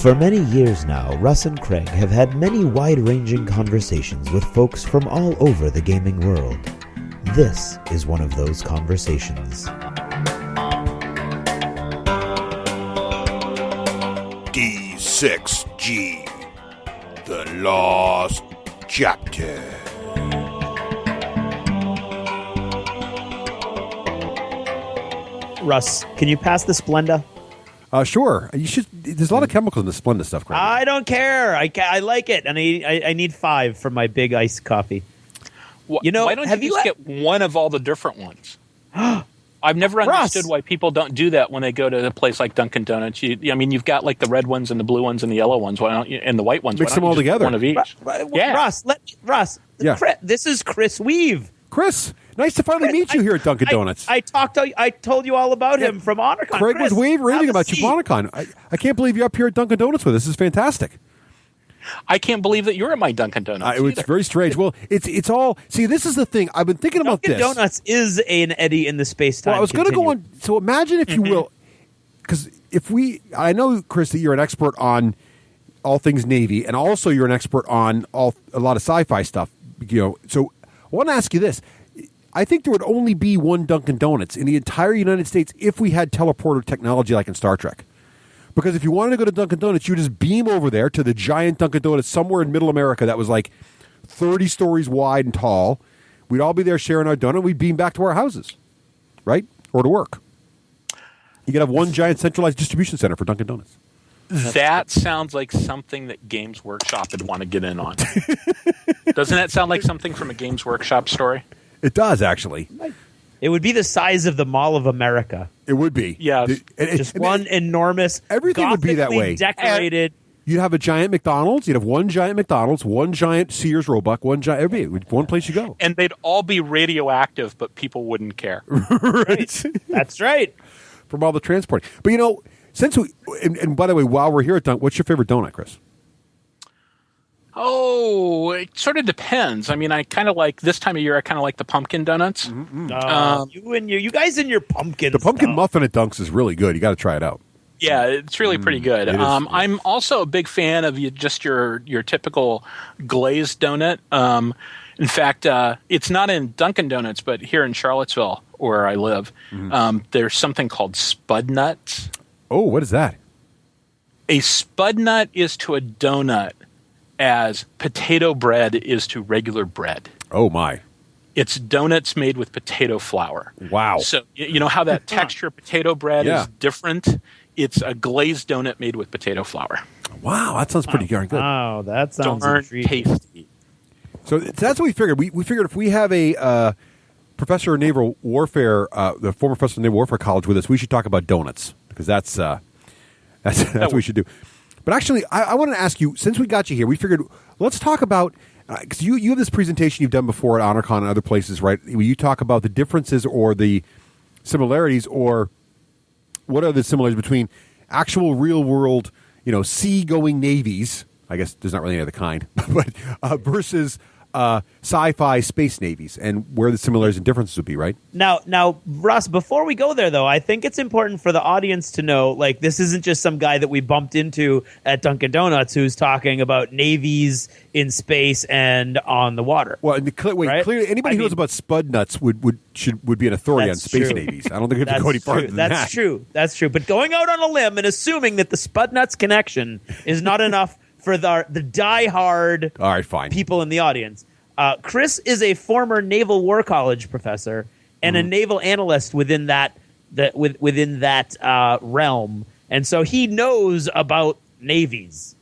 For many years now, Russ and Craig have had many wide-ranging conversations with folks from all over the gaming world. This is one of those conversations. D6G, the Lost Chapter. Russ, can you pass the Splenda? Sure. You should. There's a lot of chemicals in the Splenda stuff, Craig. I don't care. I like it, and I need 5 for my big iced coffee. You know, why don't you just get one of all the different ones? I've never understood why people don't do that when they go to a place like Dunkin' Donuts. You've got like the red ones and the blue ones and the yellow ones. Why don't you, and the white ones? Mix them all together. One of each. Russ. Yeah. This is Chris Weuve. Chris, nice to finally meet you here at Dunkin' Donuts. I told you all about him from HonorCon. Craig was raving about you from HonorCon. I can't believe you're up here at Dunkin' Donuts with us. This is fantastic. I can't believe that you're at my Dunkin' Donuts. It's very strange. Well, it's all. See, this is the thing. I've been thinking about this. Dunkin' Donuts is an eddy in the space-time. Well, I was going to go on. So imagine, if you will, because I know, Chris, that you're an expert on all things Navy, and also you're an expert on a lot of sci-fi stuff. So I want to ask you this. I think there would only be one Dunkin' Donuts in the entire United States if we had teleporter technology like in Star Trek. Because if you wanted to go to Dunkin' Donuts, you just beam over there to the giant Dunkin' Donuts somewhere in Middle America that was like 30 stories wide and tall. We'd all be there sharing our donut. We'd beam back to our houses, right? Or to work. You could have one giant centralized distribution center for Dunkin' Donuts. That sounds like something that Games Workshop would want to get in on. Doesn't that sound like something from a Games Workshop story? It does, actually. It would be the size of the Mall of America. It would be. Yeah. Just one enormous, everything would be that way. Decorated. You'd have a giant McDonald's. You'd have one giant McDonald's, one giant Sears Roebuck, one place you go. And they'd all be radioactive, but people wouldn't care. Right. That's right. From all the transporting. But since and by the way, while we're here at Dunkin', what's your favorite donut, Chris? Oh, it sort of depends. I mean, I kind of like this time of year. I kind of like the pumpkin donuts. You guys and your pumpkin. The pumpkin muffin at Dunk's is really good. You got to try it out. Yeah, it's really pretty good. I'm also a big fan of your typical glazed donut. In fact, it's not in Dunkin' Donuts, but here in Charlottesville, where I live, there's something called spud nuts. Oh, what is that? A spud nut is to a donut as potato bread is to regular bread. Oh, my. It's donuts made with potato flour. Wow. So you know how that texture of potato bread is different? It's a glazed donut made with potato flour. Wow, that sounds pretty darn good. Wow, that sounds tasty. So that's what we figured. We figured if we have a professor of naval warfare, the former professor of Naval Warfare College with us, we should talk about donuts, because that's what we should do. But actually, I want to ask you, since we got you here, we figured let's talk about, because you have this presentation you've done before at HonorCon and other places, right? Where you talk about the differences or the similarities, or what are the similarities between actual real-world, sea-going navies, I guess there's not really any other kind, but versus sci-fi space navies, and where the similarities and differences would be, right? Now, Russ, before we go there, though, I think it's important for the audience to know, this isn't just some guy that we bumped into at Dunkin' Donuts who's talking about navies in space and on the water. Well, clearly, anybody who knows about spud nuts would be an authority on space navies. I don't think we have to go any farther than that. That's true. But going out on a limb and assuming that the spud nuts connection is not enough for the diehard all right, fine. people in the audience. Chris is a former Naval War College professor and a naval analyst within that realm, and so he knows about navies,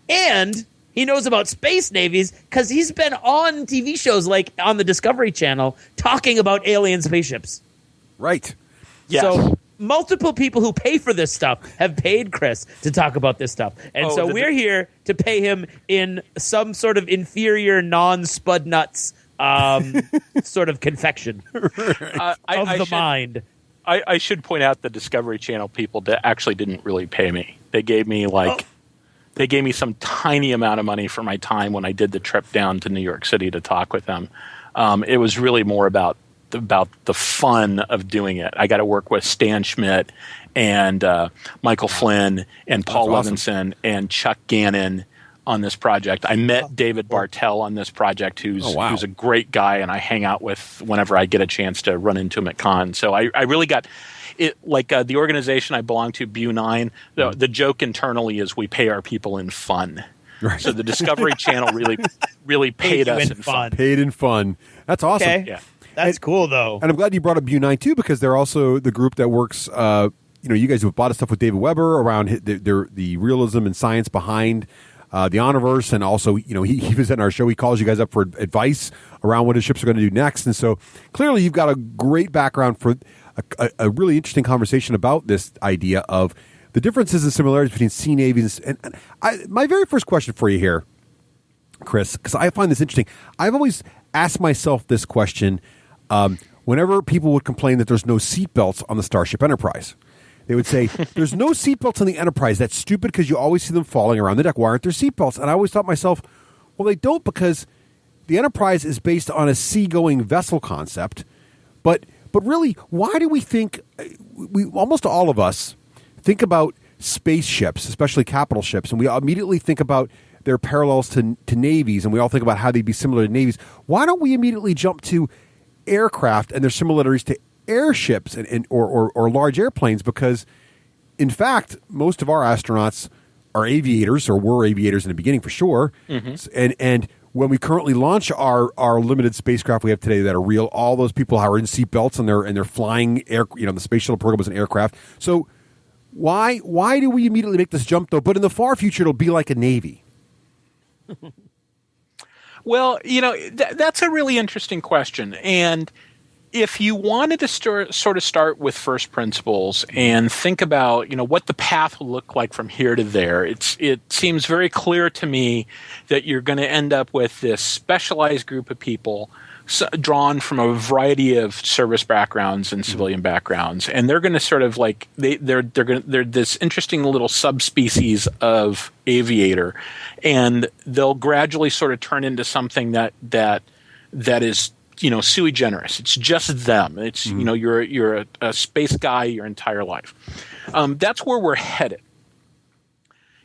and he knows about space navies because he's been on TV shows like on the Discovery Channel talking about alien spaceships. Right. Yes. So multiple people who pay for this stuff have paid Chris to talk about this stuff. And so we're here to pay him in some sort of inferior non-spud nuts sort of confection of the mind. I should point out the Discovery Channel people actually didn't really pay me. They gave me they gave me some tiny amount of money for my time when I did the trip down to New York City to talk with them. It was really more about the fun of doing it. I got to work with Stan Schmidt and Michael Flynn and Paul Levinson and Chuck Gannon on this project. I met David Bartel on this project, who's a great guy, and I hang out with whenever I get a chance to run into him at con. So I really got it. Like the organization I belong to, BU9, the joke internally is we pay our people in fun. Right. So the Discovery Channel really paid us in fun. Paid in fun. That's awesome. Okay. Yeah. That's cool, though. And I'm glad you brought up BU9 too, because they're also the group that works. You guys have bought stuff with David Weber around the realism and science behind the Honorverse, and also he was in our show. He calls you guys up for advice around what his ships are going to do next. And so clearly, you've got a great background for a really interesting conversation about this idea of the differences and similarities between sea navies. And my very first question for you here, Chris, because I find this interesting. I've always asked myself this question whenever people would complain that there's no seatbelts on the Starship Enterprise. They would say, there's no seatbelts on the Enterprise. That's stupid because you always see them falling around the deck. Why aren't there seatbelts? And I always thought to myself, well, they don't, because the Enterprise is based on a seagoing vessel concept. But really, why do we think, almost all of us, think about spaceships, especially capital ships, and we immediately think about their parallels to navies, and we all think about how they'd be similar to navies. Why don't we immediately jump to aircraft and their similarities to airships or large airplanes? Because, in fact, most of our astronauts are aviators, or were aviators in the beginning for sure. Mm-hmm. And when we currently launch our limited spacecraft we have today that are real, all those people are in seatbelts and they're flying air. The Space Shuttle program was an aircraft. So why do we immediately make this jump though? But in the far future, it'll be like a navy. Well, that's a really interesting question. And if you wanted to start with first principles and think about, what the path will look like from here to there, it seems very clear to me that you're going to end up with this specialized group of people drawn from a variety of service backgrounds and civilian backgrounds, and they're going to sort of like they're this interesting little subspecies of aviator, and they'll gradually sort of turn into something that is sui generis. It's just them. It's you're a space guy your entire life. That's where we're headed.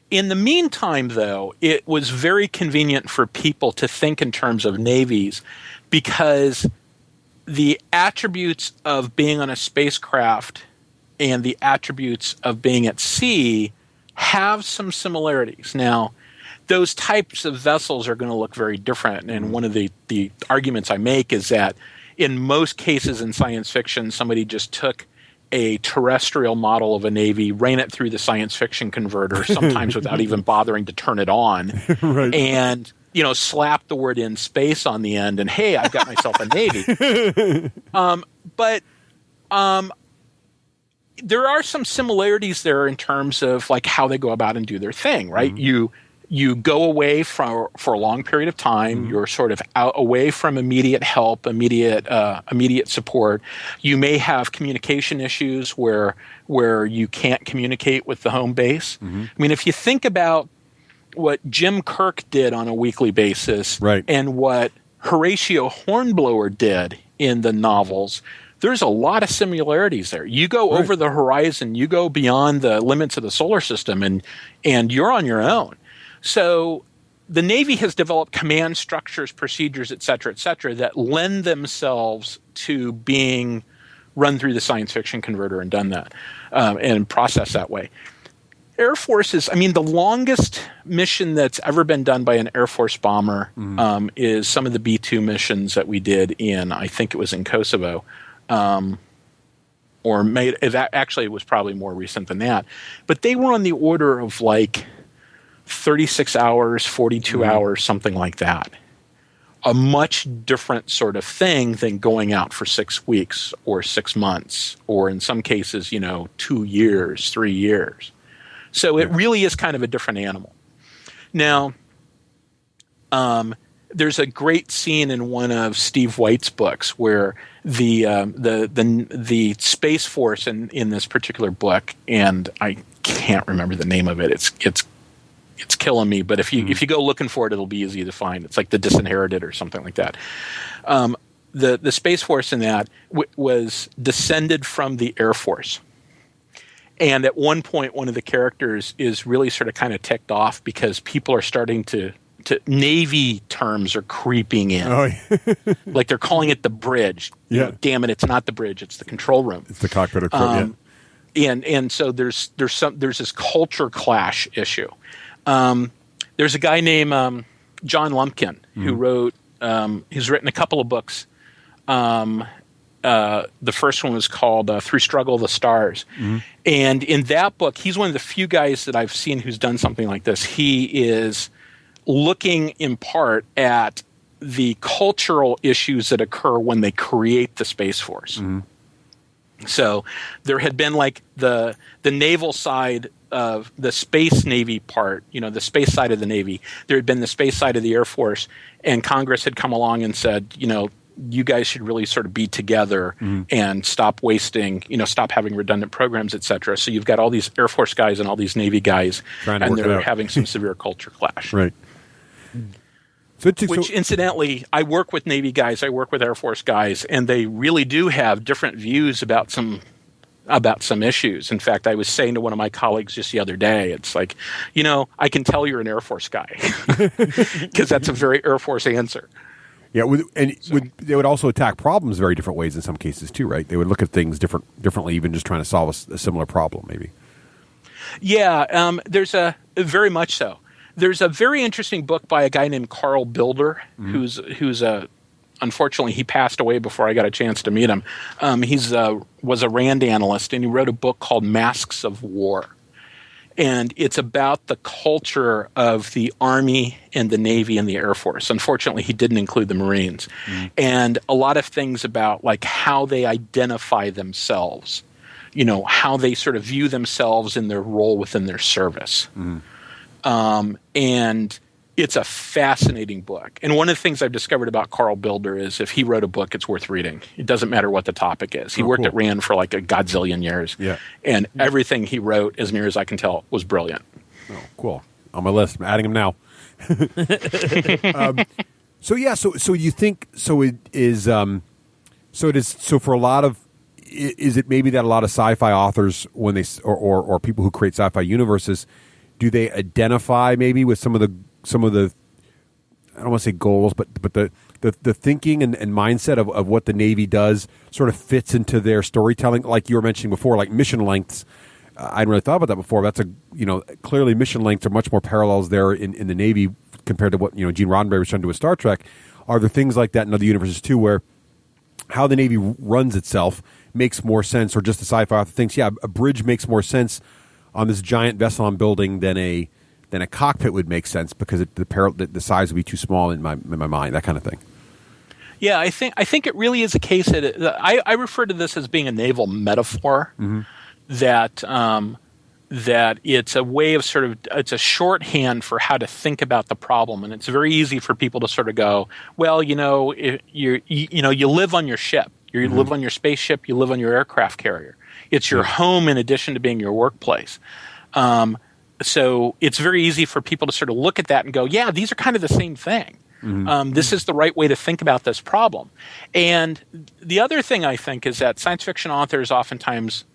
In the meantime, though, it was very convenient for people to think in terms of navies, because the attributes of being on a spacecraft and the attributes of being at sea have some similarities. Now, those types of vessels are going to look very different. And one of the arguments I make is that in most cases in science fiction, somebody just took a terrestrial model of a navy, ran it through the science fiction converter, sometimes without even bothering to turn it on, right, and slap the word "in space" on the end, and hey, I've got myself a navy. But there are some similarities there in terms of like how they go about and do their thing, right? Mm-hmm. You go away for a long period of time. Mm-hmm. You're sort of away from immediate help, immediate support. You may have communication issues where you can't communicate with the home base. Mm-hmm. I mean, if you think about what Jim Kirk did on a weekly basis, right, and what Horatio Hornblower did in the novels, there's a lot of similarities there. You go right over the horizon, you go beyond the limits of the solar system, and you're on your own. So the Navy has developed command structures, procedures, et cetera, that lend themselves to being run through the science fiction converter and done that and processed that way. Air Forces, the longest mission that's ever been done by an Air Force bomber is some of the B-2 missions that we did in, I think it was in Kosovo. It was probably more recent than that. But they were on the order of like 36 hours, 42 hours, something like that. A much different sort of thing than going out for 6 weeks or 6 months, or in some cases, 2 years, 3 years. So it really is kind of a different animal. Now, there's a great scene in one of Steve White's books where the Space Force in this particular book, and I can't remember the name of it. It's killing me, but if you go looking for it, it'll be easy to find. It's like The Disinherited or something like that. the Space Force in that was descended from the Air Force. And at one point, one of the characters is really sort of kind of ticked off because people are starting to Navy terms are creeping in. Oh, yeah. Like they're calling it the bridge. You know, damn it, it's not the bridge, it's the control room. It's the cockpit or crew, And so there's this culture clash issue. There's a guy named John Lumpkin who wrote he's written a couple of books. The first one was called Through Struggle of the Stars. And in that book, he's one of the few guys that I've seen who's done something like this. He is looking in part at the cultural issues that occur when they create the Space Force. So there had been like the naval side of the space Navy part, the space side of the Navy. There had been the space side of the Air Force, and Congress had come along and said, you guys should really sort of be together and stop wasting, stop having redundant programs, et cetera. So you've got all these Air Force guys and all these Navy guys, and they're having some severe culture clash. Right. Which, incidentally, I work with Navy guys, I work with Air Force guys, and they really do have different views about some issues. In fact, I was saying to one of my colleagues just the other day, it's like, I can tell you're an Air Force guy because that's a very Air Force answer. Yeah, they would also attack problems very different ways in some cases too, right? They would look at things differently, even just trying to solve a similar problem, maybe. Yeah, there's very much so. There's a very interesting book by a guy named Carl Bilder, who's unfortunately he passed away before I got a chance to meet him. Was a RAND analyst, and he wrote a book called Masks of War. And it's about the culture of the Army and the Navy and the Air Force. Unfortunately, he didn't include the Marines. And a lot of things about like how they identify themselves, how they sort of view themselves in their role within their service. And it's a fascinating book. And one of the things I've discovered about Carl Bilder is if he wrote a book, it's worth reading. It doesn't matter what the topic is. He worked at RAND for like a godzillion years. Yeah. And everything he wrote, as near as I can tell, was brilliant. Oh, cool. On my list. I'm adding him now. So you think, so for a lot of, is it maybe that a lot of sci-fi authors, when they, or people who create sci-fi universes, do they identify maybe with some of the I don't want to say goals, but the thinking and mindset of what the Navy does sort of fits into their storytelling, like you were mentioning before, like mission lengths. I hadn't really thought about that before. That's clearly mission lengths are much more parallels there in the Navy compared to what Gene Roddenberry was trying to do with Star Trek. Are there things like that in other universes too, where how the Navy runs itself makes more sense, or just the sci-fi author thinks, a bridge makes more sense on this giant vessel I'm building than a cockpit would make sense because the size would be too small in my mind, that kind of thing. Yeah, I think it really is a case that I refer to this as being a naval metaphor. That it's a way of it's a shorthand for how to think about the problem, and it's very easy for people to sort of go, well, you live on your ship, you live on your spaceship, you live on your aircraft carrier. It's your home in addition to being your workplace. So it's very easy for people to sort of look at that and go, yeah, these are kind of the same thing. This is the right way to think about this problem. And the other thing I think is that science fiction authors oftentimes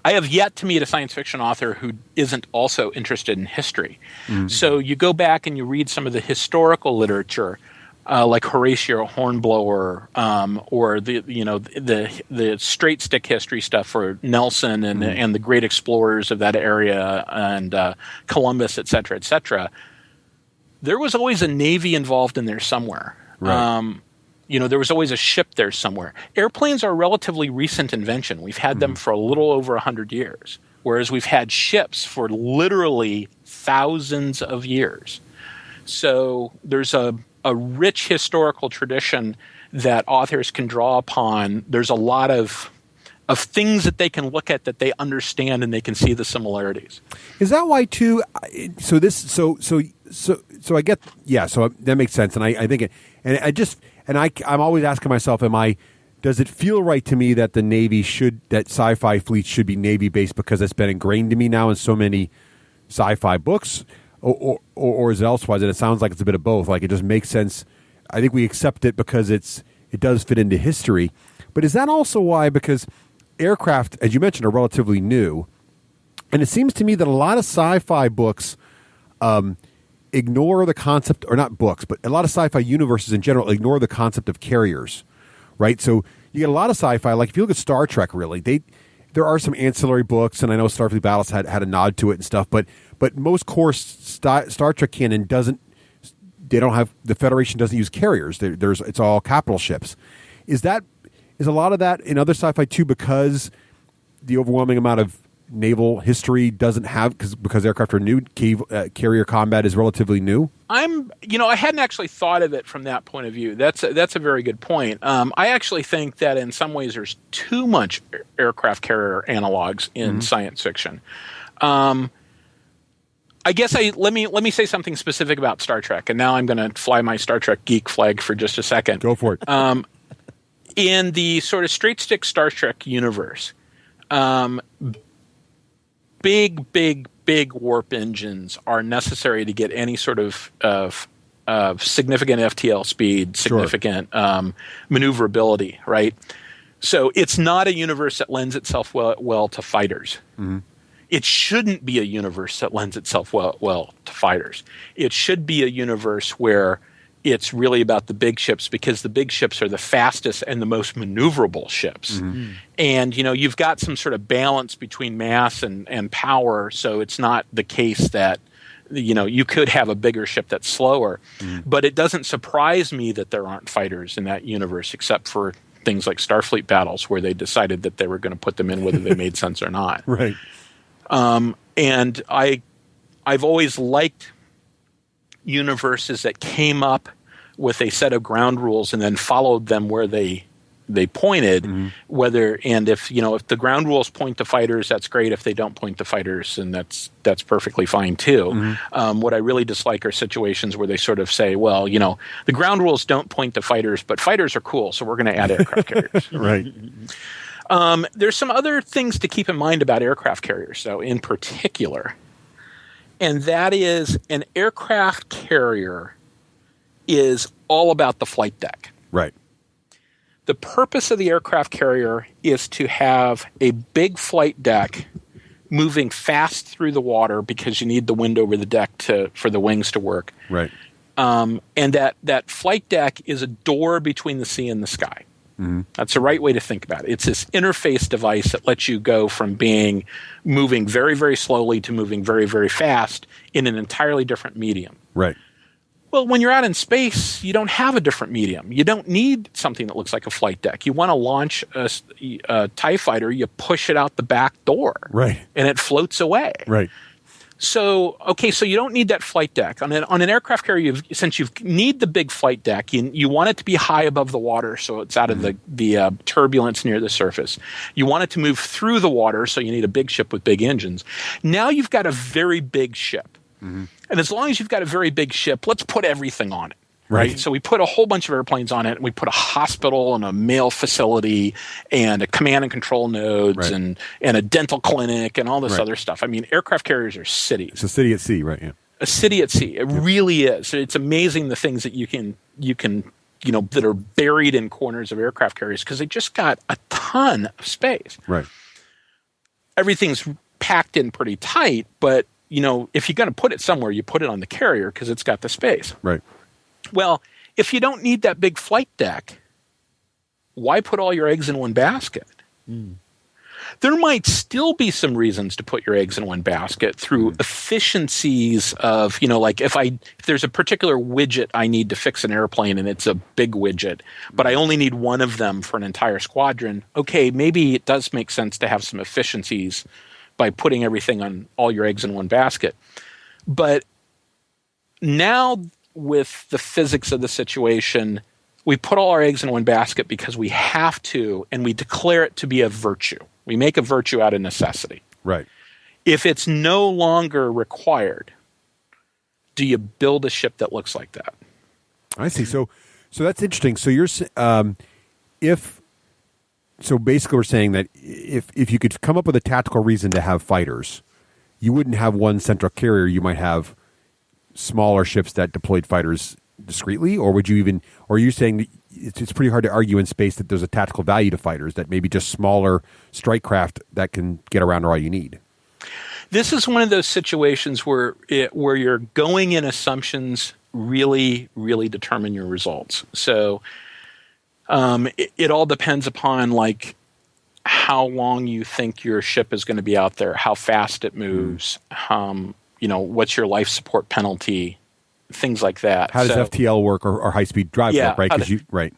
I have yet to meet a science fiction author who isn't also interested in history. So you go back and you read some of the historical literature, like Horatio Hornblower, or the straight stick history stuff for Nelson and the great explorers of that area, and Columbus, et cetera, et cetera. There was always a Navy involved in there somewhere. Right. There was always a ship there somewhere. Airplanes are a relatively recent invention. We've had them for a little over 100 years, whereas we've had ships for literally thousands of years. So there's a rich historical tradition that authors can draw upon. There's a lot of things that they can look at that they understand, and they can see the similarities. Is that why too? So I get, so that makes sense, and I think it, and I'm always asking myself, does it feel right to me that the Navy that sci-fi fleet should be Navy based because it's been ingrained to me now in so many sci-fi books, or is it elsewise? And it sounds like it's a bit of both. Like it just makes sense. I think we accept it because it's it does fit into history. But is that also why, because aircraft, as you mentioned, are relatively new, and it seems to me that a lot of sci-fi books ignore the concept, or not books, but a lot of sci-fi universes in general ignore the concept of carriers, right? So you get a lot of sci-fi, like if you look at Star Trek, really, there are some ancillary books, and I know Starfleet Battles had a nod to it and stuff, but most core Star Trek canon the Federation doesn't use carriers. It's all capital ships. Is a lot of that in other sci-fi too, because the overwhelming amount of naval history doesn't have, because aircraft are new, carrier combat is relatively new? I hadn't actually thought of it from that point of view. That's a very good point. I actually think that in some ways there's too much aircraft carrier analogs in science fiction. I guess let me say something specific about Star Trek, and now I'm going to fly my Star Trek geek flag for just a second. Go for it. In the sort of straight stick Star Trek universe, big warp engines are necessary to get any sort of significant FTL speed, significant maneuverability, right? So it's not a universe that lends itself well to fighters. Mm-hmm. It shouldn't be a universe that lends itself well to fighters. It should be a universe where it's really about the big ships, because the big ships are the fastest and the most maneuverable ships. Mm-hmm. And, you've got some sort of balance between mass and power, so it's not the case that, you could have a bigger ship that's slower. Mm-hmm. But it doesn't surprise me that there aren't fighters in that universe, except for things like Starfleet Battles, where they decided that they were going to put them in whether they made sense or not. Right. And I've always liked universes that came up with a set of ground rules and then followed them where they pointed. Mm-hmm. If the ground rules point to fighters, that's great. If they don't point to fighters, then that's perfectly fine too. Mm-hmm. What I really dislike are situations where they sort of say, well, the ground rules don't point to fighters, but fighters are cool, so we're going to add aircraft carriers. Right. There's some other things to keep in mind about aircraft carriers, though, in particular. And that is, an aircraft carrier is all about the flight deck. Right. The purpose of the aircraft carrier is to have a big flight deck moving fast through the water, because you need the wind over the deck for the wings to work. Right. And that flight deck is a door between the sea and the sky. Mm-hmm. That's the right way to think about it. It's this interface device that lets you go from moving very, very slowly to moving very, very fast in an entirely different medium. Right. Well, when you're out in space, you don't have a different medium. You don't need something that looks like a flight deck. You want to launch a TIE fighter, you push it out the back door. Right. And it floats away. Right. So you don't need that flight deck. On an aircraft carrier, since you need the big flight deck, you want it to be high above the water, so it's out of the turbulence near the surface. You want it to move through the water, so you need a big ship with big engines. Now you've got a very big ship. Mm-hmm. And as long as you've got a very big ship, let's put everything on it. Right. So we put a whole bunch of airplanes on it, and we put a hospital and a mail facility and a command and control nodes and a dental clinic and all this other stuff. I mean, aircraft carriers are cities. It's a city at sea, right? Yeah. A city at sea. It really is. It's amazing the things that you can that are buried in corners of aircraft carriers, because they just got a ton of space. Right. Everything's packed in pretty tight, but if you're going to put it somewhere, you put it on the carrier because it's got the space. Right. Well, if you don't need that big flight deck, why put all your eggs in one basket? Mm. There might still be some reasons to put your eggs in one basket through efficiencies of, like if there's a particular widget I need to fix an airplane and it's a big widget, but I only need one of them for an entire squadron. Okay, maybe it does make sense to have some efficiencies by putting everything on all your eggs in one basket. But now, with the physics of the situation, we put all our eggs in one basket because we have to, and we declare it to be a virtue. We make a virtue out of necessity. Right. If it's no longer required, do you build a ship that looks like that? I see. So that's interesting. So you're so basically we're saying that if you could come up with a tactical reason to have fighters, you wouldn't have one central carrier. You might have smaller ships that deployed fighters discreetly, or would you even? Or are you saying that it's pretty hard to argue in space that there's a tactical value to fighters, that maybe just smaller strike craft that can get around are all you need. This is one of those situations where you're going in assumptions really, really determine your results. So it all depends upon like how long you think your ship is going to be out there, how fast it moves, what's your life support penalty, things like that. How does FTL work or high speed drive work? Right, right.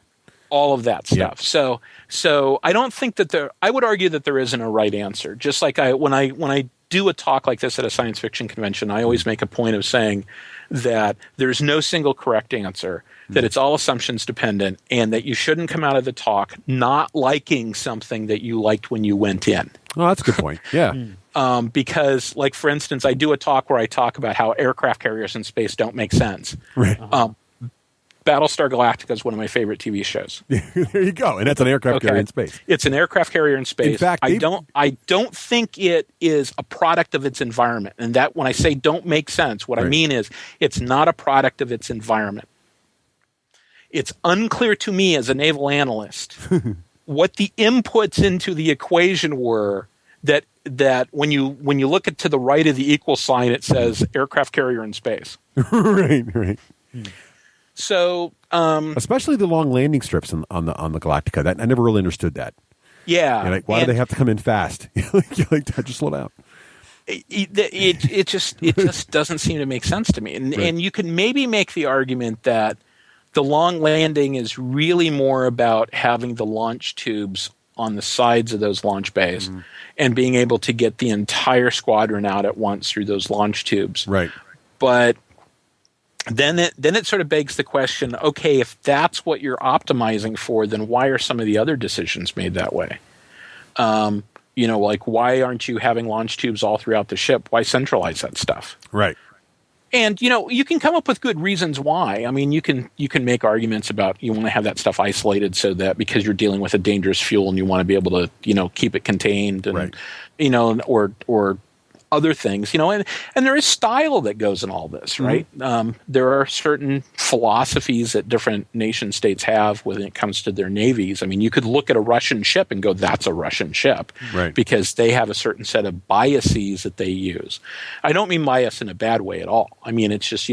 All of that stuff. Yeah. So I don't think that I would argue that there isn't a right answer. Just like when I do a talk like this at a science fiction convention, I always make a point of saying that there's no single correct answer, that it's all assumptions dependent, and that you shouldn't come out of the talk not liking something that you liked when you went in. Oh, that's a good point. Yeah. Because, like, for instance, I do a talk where I talk about how aircraft carriers in space don't make sense. Right. Battlestar Galactica is one of my favorite TV shows. There you go, and that's an aircraft carrier in space. It's an aircraft carrier in space. In fact, I don't think it is a product of its environment. And that when I say don't make sense, what I mean is it's not a product of its environment. It's unclear to me as a naval analyst what the inputs into the equation were that when you look to the right of the equal sign, it says aircraft carrier in space. Right. So, especially the long landing strips on the Galactica, that I never really understood that. Yeah, you're like, why do they have to come in fast? You're like, just slow down. It just doesn't seem to make sense to me. And you can maybe make the argument that the long landing is really more about having the launch tubes on the sides of those launch bays and being able to get the entire squadron out at once through those launch tubes. Right. But then it sort of begs the question, okay, if that's what you're optimizing for, then why are some of the other decisions made that way? Like, why aren't you having launch tubes all throughout the ship? Why centralize that stuff? Right. And, you can come up with good reasons why. I mean, you can make arguments about you want to have that stuff isolated so that because you're dealing with a dangerous fuel and you want to be able to, keep it contained and, or other things, and there is style that goes in all this, right? There are certain philosophies that different nation states have when it comes to their navies. I mean, you could look at a Russian ship and go, that's a Russian ship, right? Because they have a certain set of biases that they use. I don't mean bias in a bad way at all. I mean, it's just,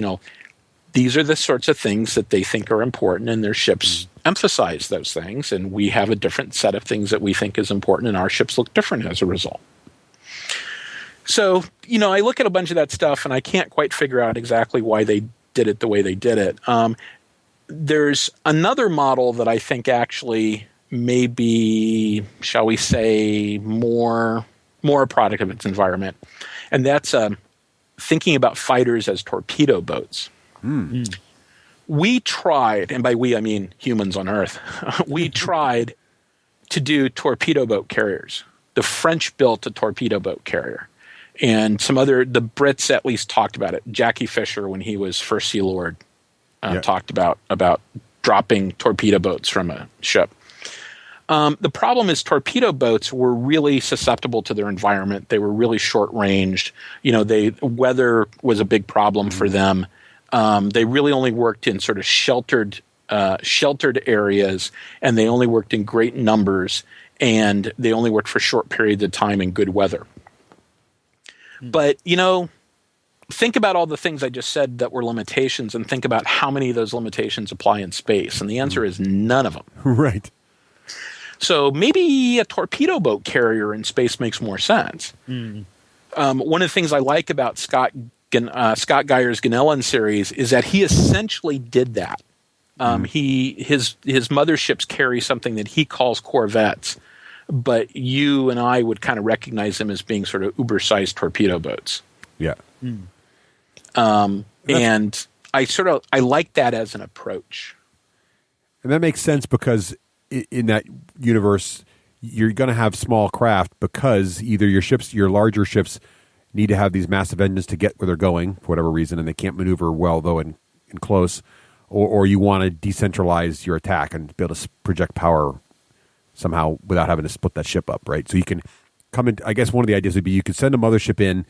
these are the sorts of things that they think are important, and their ships emphasize those things, and we have a different set of things that we think is important, and our ships look different as a result. So, I look at a bunch of that stuff and I can't quite figure out exactly why they did it the way they did it. There's another model that I think actually may be, shall we say, more a product of its environment. And that's thinking about fighters as torpedo boats. We tried, and by we I mean humans on Earth, we tried to do torpedo boat carriers. The French built a torpedo boat carrier. And the Brits at least talked about it. Jackie Fisher, when he was First Sea Lord, talked about dropping torpedo boats from a ship. The problem is torpedo boats were really susceptible to their environment. They were really short-ranged. Weather was a big problem for them. They really only worked in sort of sheltered areas, and they only worked in great numbers, and they only worked for short periods of time in good weather. But, think about all the things I just said that were limitations and think about how many of those limitations apply in space. And the answer is none of them. Right. So maybe a torpedo boat carrier in space makes more sense. One of the things I like about Scott Geyer's Ganellan series is that he essentially did that. His motherships carry something that he calls corvettes, but you and I would kind of recognize them as being sort of uber-sized torpedo boats. Yeah. And I like that as an approach. And that makes sense because in that universe, you're going to have small craft because either your larger ships need to have these massive engines to get where they're going for whatever reason, and they can't maneuver well, though, in close, or you want to decentralize your attack and be able to project power somehow without having to split that ship up, right? So you can come in. I guess one of the ideas would be you could send a mothership in,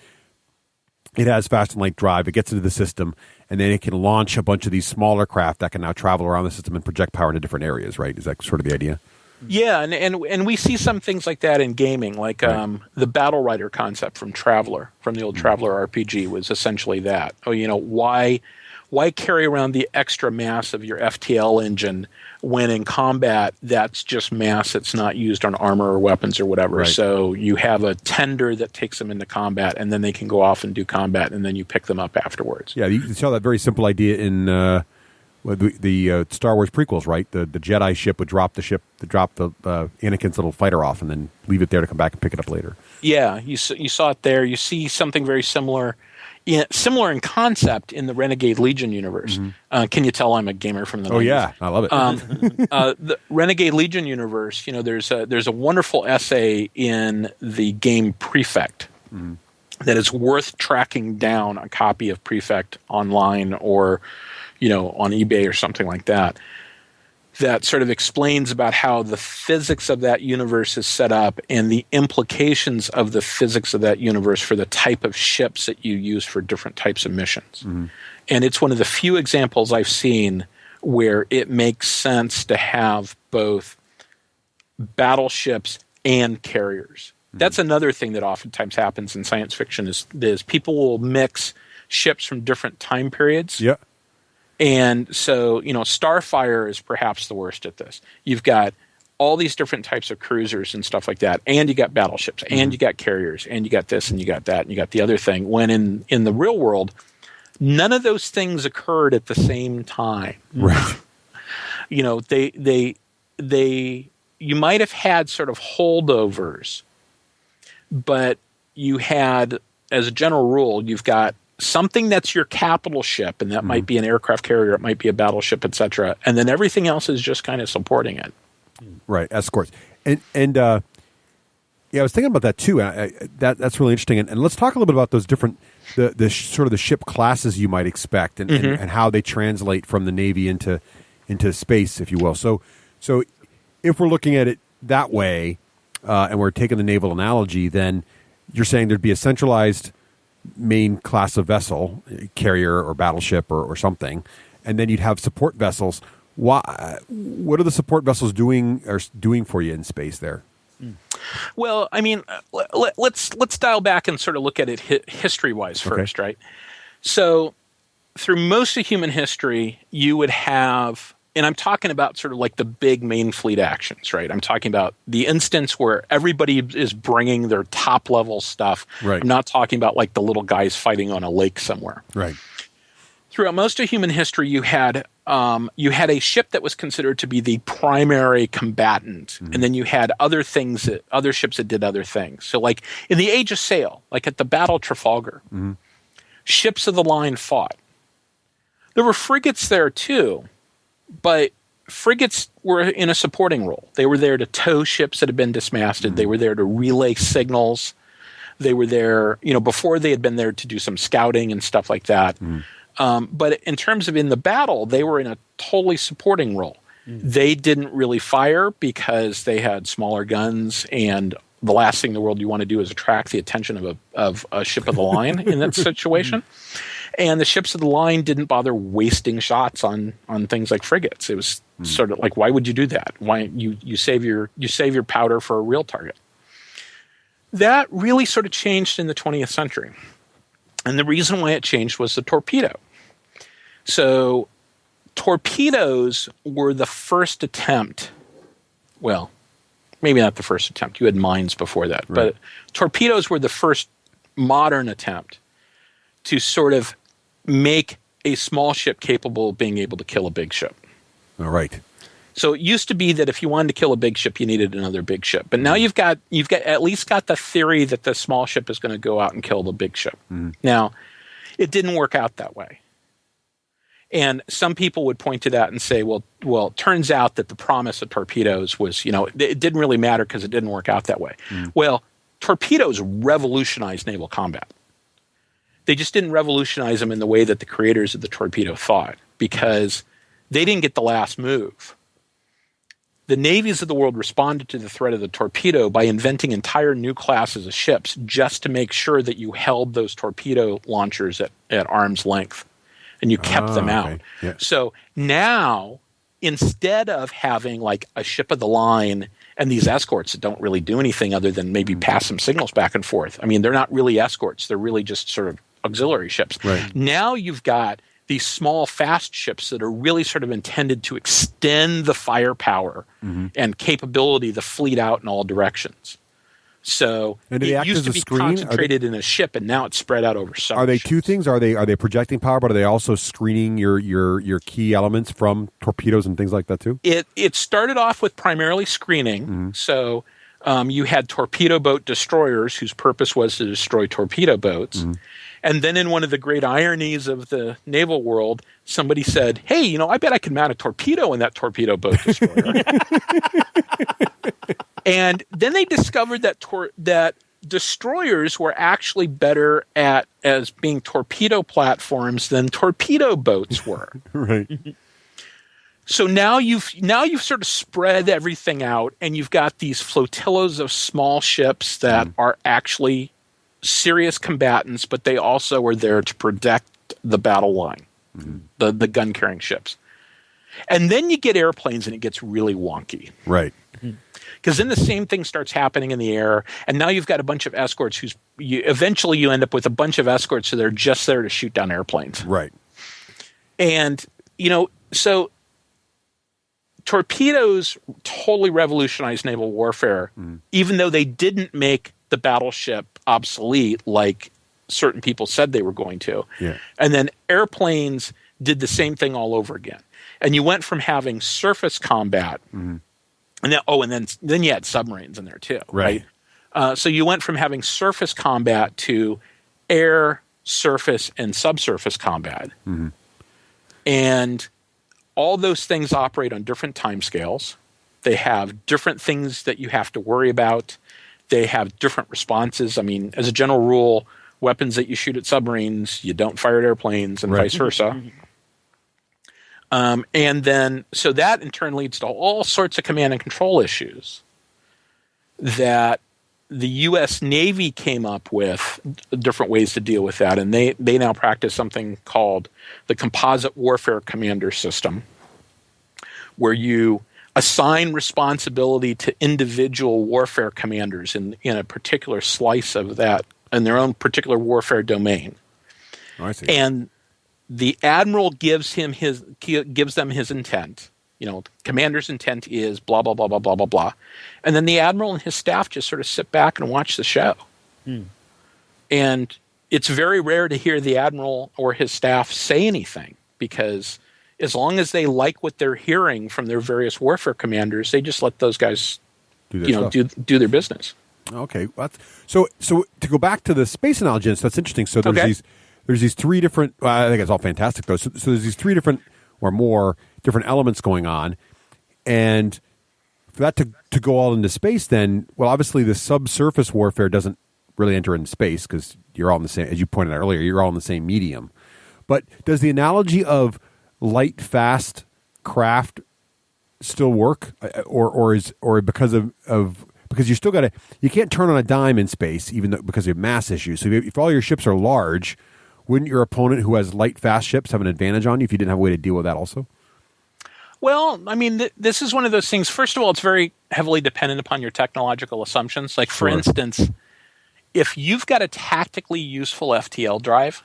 it has fast and light drive. It gets into the system, and then it can launch a bunch of these smaller craft that can now travel around the system and project power into different areas, right? Is that sort of the idea? Yeah, and we see some things like that in gaming, like the Battle Rider concept from Traveller, from the old Traveller RPG, was essentially that. Oh, why carry around the extra mass of your FTL engine when in combat that's just mass that's not used on armor or weapons or whatever? Right. So you have a tender that takes them into combat, and then they can go off and do combat, and then you pick them up afterwards. Yeah, you saw that very simple idea in the Star Wars prequels, right? The Jedi ship would drop the Anakin's little fighter off, and then leave it there to come back and pick it up later. Yeah, you saw it there. You see something very similar in concept in the Renegade Legion universe. Mm-hmm. Can you tell I'm a gamer from the 90s? Oh yeah, I love it. The Renegade Legion universe, there's a wonderful essay in the game Prefect that is worth tracking down a copy of Prefect online or on eBay or something like that. That sort of explains about how the physics of that universe is set up and the implications of the physics of that universe for the type of ships that you use for different types of missions. Mm-hmm. And it's one of the few examples I've seen where it makes sense to have both battleships and carriers. Mm-hmm. That's another thing that oftentimes happens in science fiction is people will mix ships from different time periods. Yeah. And so, Starfire is perhaps the worst at this. You've got all these different types of cruisers and stuff like that, and you got battleships, and you got carriers, and you got this, and you got that, and you got the other thing. When in the real world, none of those things occurred at the same time. Right. They you might have had sort of holdovers, but you had, as a general rule, you've got something that's your capital ship, and that might be an aircraft carrier, it might be a battleship, etc. And then everything else is just kind of supporting it. Right, escorts. And I was thinking about that too. That's really interesting. And let's talk a little bit about those different, the sort of the ship classes you might expect, and how they translate from the Navy into space, if you will. So if we're looking at it that way, and we're taking the naval analogy, then you're saying there'd be a centralized main class of vessel, carrier or battleship or something, and then you'd have support vessels. What are the support vessels doing for you in space there? Well, I mean, let's dial back and sort of look at it history-wise first, right? So through most of human history, you would have, and I'm talking about sort of like the big main fleet actions, right? I'm talking about the instance where everybody is bringing their top level stuff. Right. I'm not talking about like the little guys fighting on a lake somewhere. Right. Throughout most of human history, you had a ship that was considered to be the primary combatant, and then you had other ships that did other things. So, like in the Age of Sail, like at the Battle of Trafalgar, ships of the line fought. There were frigates there too. But frigates were in a supporting role. They were there to tow ships that had been dismasted. They were there to relay signals. They were there, before they had been there to do some scouting and stuff like that. But in terms of in the battle, they were in a totally supporting role. They didn't really fire because they had smaller guns, and the last thing in the world you want to do is attract the attention of a ship of the line in that situation. And the ships of the line didn't bother wasting shots on things like frigates. It was sort of like, why would you do that? Why you save your powder for a real target? That really sort of changed in the 20th century. And the reason why it changed was the torpedo. So torpedoes were the first attempt. Well, maybe not the first attempt. You had mines before that. Right. But torpedoes were the first modern attempt to sort of make a small ship capable of being able to kill a big ship. All right. So it used to be that if you wanted to kill a big ship, you needed another big ship. But now you've got at least got the theory that the small ship is going to go out and kill the big ship. Now, it didn't work out that way. And some people would point to that and say, well, it turns out that the promise of torpedoes was, it didn't really matter because it didn't work out that way. Well, torpedoes revolutionized naval combat. They just didn't revolutionize them in the way that the creators of the torpedo thought, because they didn't get the last move. the navies of the world responded to the threat of the torpedo by inventing entire new classes of ships just to make sure that you held those torpedo launchers at arm's length and you kept them out. Okay. Yeah. So now, instead of having like a ship of the line and these escorts that don't really do anything other than maybe pass some signals back and forth. I mean, they're not really escorts. They're really just sort of auxiliary ships. Right. Now you've got these small, fast ships that are really sort of intended to extend the firepower and capability of the fleet out in all directions. So and do they it act used as to a be screen? concentrated in a ship, and now it's spread out over several Are they ships. two things? Are they projecting power, but are they also screening your key elements from torpedoes and things like that too? It started off with primarily screening. So you had torpedo boat destroyers whose purpose was to destroy torpedo boats. And then in one of the great ironies of the naval world, somebody said, hey, I bet I can mount a torpedo in that torpedo boat destroyer. And then they discovered that destroyers were actually better as being torpedo platforms than torpedo boats were. Right. So now you've sort of spread everything out, and you've got these flotillas of small ships that are actually serious combatants, but they also are there to protect the battle line, the gun carrying ships. And then you get airplanes, and it gets really wonky. Right. Because then the same thing starts happening in the air, and now you've got a bunch of escorts eventually you end up with a bunch of escorts that are just there to shoot down airplanes. Right. And, so torpedoes totally revolutionized naval warfare, even though they didn't make the battleship obsolete like certain people said they were going to. Yeah. And then airplanes did the same thing all over again. And you went from having surface combat and then you had submarines in there too, right? So you went from having surface combat to air, surface, and subsurface combat. And all those things operate on different timescales. They have different things that you have to worry about. They have different responses. I mean, as a general rule, weapons that you shoot at submarines, you don't fire at airplanes, and vice versa. And then, so that in turn leads to all sorts of command and control issues that the U.S. Navy came up with different ways to deal with that. And they now practice something called the Composite Warfare Commander System, where you assign responsibility to individual warfare commanders in a particular slice of that, in their own particular warfare domain. Oh, I see. And the admiral gives them his intent. Commander's intent is blah, blah, blah, blah, blah, blah, blah. And then the admiral and his staff just sort of sit back and watch the show. And it's very rare to hear the admiral or his staff say anything, because as long as they like what they're hearing from their various warfare commanders, they just let those guys do their business. Okay. So to go back to the space analogy, that's interesting. So there's these three different, I think it's all fantastic though. So there's these three different or more different elements going on. And for that to go all into space then, well, obviously the subsurface warfare doesn't really enter into space because you're all in the same, as you pointed out earlier, you're all in the same medium. But does the analogy of light, fast craft still work? Or because because you still got to, you can't turn on a dime in space, even though, because of mass issues. So if all your ships are large, wouldn't your opponent who has light, fast ships have an advantage on you if you didn't have a way to deal with that also? Well, I mean, this is one of those things. First of all, it's very heavily dependent upon your technological assumptions. Like, for instance, if you've got a tactically useful FTL drive,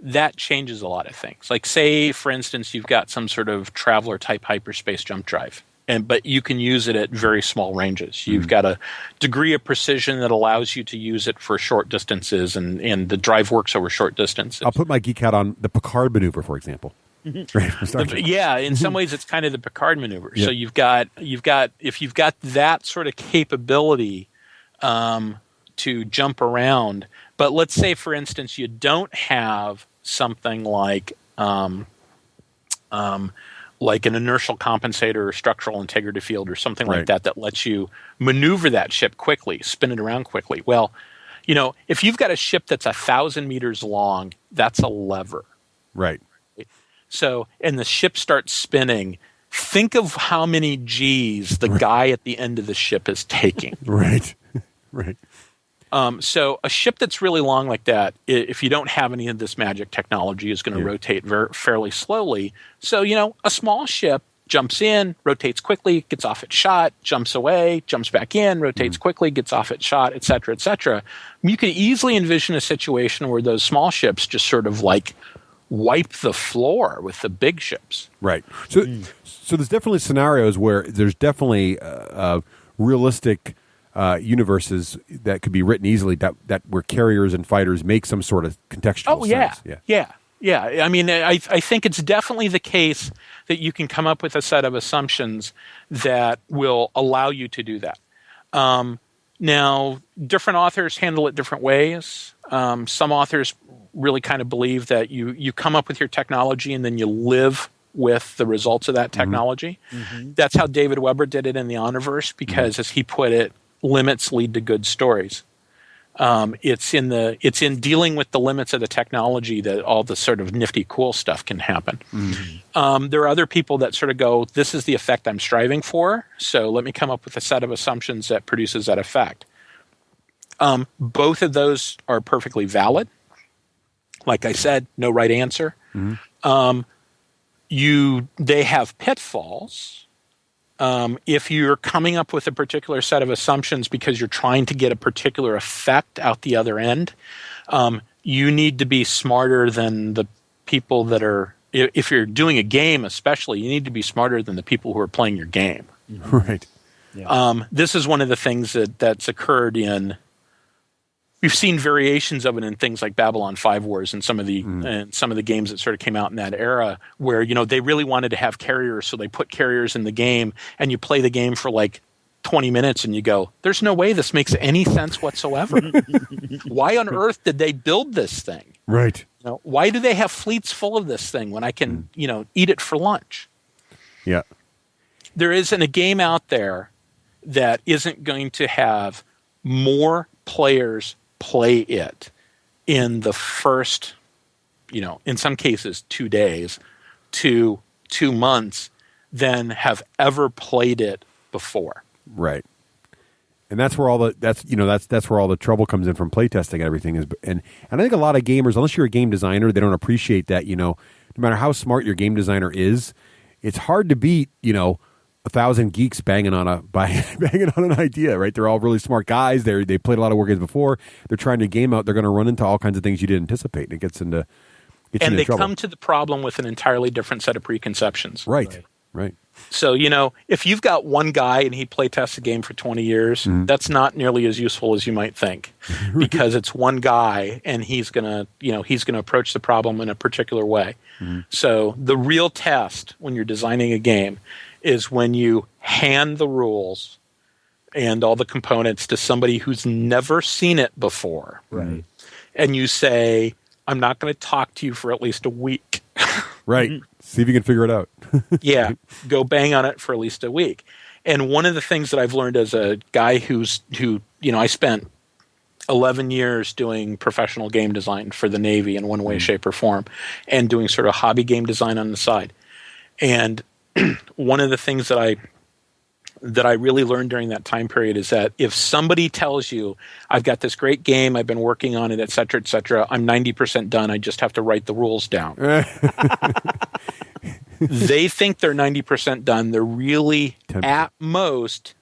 that changes a lot of things. Like, say, for instance, you've got some sort of traveler-type hyperspace jump drive, but you can use it at very small ranges. You've got a degree of precision that allows you to use it for short distances, and the drive works over short distances. I'll put my geek hat on the Picard maneuver, for example. Yeah, in some ways, it's kind of the Picard maneuver. Yeah. So you've got if you've got that sort of capability to jump around, but let's say, for instance, you don't have something like an inertial compensator or structural integrity field or something like that lets you maneuver that ship quickly, spin it around quickly. Well, if you've got a ship that's 1,000 meters long, that's a lever. Right. So, and the ship starts spinning, think of how many G's the guy at the end of the ship is taking. Right. Right. So a ship that's really long like that, if you don't have any of this magic technology, is going to rotate fairly slowly. So, a small ship jumps in, rotates quickly, gets off its shot, jumps away, jumps back in, rotates quickly, gets off its shot, et cetera, et cetera. You could easily envision a situation where those small ships just sort of like wipe the floor with the big ships. Right. So there's definitely scenarios where there's definitely realistic universes that could be written easily that where carriers and fighters make some sort of contextual sense. Yeah. I mean, I think it's definitely the case that you can come up with a set of assumptions that will allow you to do that. Now, different authors handle it different ways. Some authors really kind of believe that you come up with your technology and then you live with the results of that technology. Mm-hmm. That's how David Weber did it in the Honorverse because, as he put it, limits lead to good stories. It's in dealing with the limits of the technology that all the sort of nifty, cool stuff can happen. Mm-hmm. There are other people that sort of go, this is the effect I'm striving for, so let me come up with a set of assumptions that produces that effect. Both of those are perfectly valid. Like I said, no right answer. Mm-hmm. They have pitfalls. If you're coming up with a particular set of assumptions because you're trying to get a particular effect out the other end, you need to be smarter than the people that are, if you're doing a game especially, you need to be smarter than the people who are playing your game. Right. Yeah. This is one of the things that's occurred in, we've seen variations of it in things like Babylon 5 Wars and some of the games that sort of came out in that era where, they really wanted to have carriers, so they put carriers in the game, and you play the game for like 20 minutes and you go, there's no way this makes any sense whatsoever. Why on earth did they build this thing? Right. Why do they have fleets full of this thing when I can, eat it for lunch? Yeah. There isn't a game out there that isn't going to have more players play it in the first, in some cases 2 days to 2 months than have ever played it before. Right. And that's where all the trouble comes in from playtesting and everything is. And I think a lot of gamers, unless you're a game designer, they don't appreciate that, no matter how smart your game designer is, it's hard to beat, 1,000 geeks banging on an idea, right? They're all really smart guys. They played a lot of war games before. They're trying to game out. They're going to run into all kinds of things you didn't anticipate, and it gets into and they trouble. Come to the problem with an entirely different set of preconceptions. Right. So if you've got one guy and he play tests a game for 20 years, that's not nearly as useful as you might think, because it's one guy and he's gonna approach the problem in a particular way. So the real test when you're designing a game is when you hand the rules and all the components to somebody who's never seen it before. Right. And you say, I'm not going to talk to you for at least a week. Right. See if you can figure it out. Yeah. Go bang on it for at least a week. And one of the things that I've learned as a guy who I spent 11 years doing professional game design for the Navy in one way, shape, or form, and doing sort of hobby game design on the side. And one of the things that I really learned during that time period is that if somebody tells you, I've got this great game, I've been working on it, et cetera, I'm 90% done, I just have to write the rules down. They think they're 90% done. They're really 10%. At most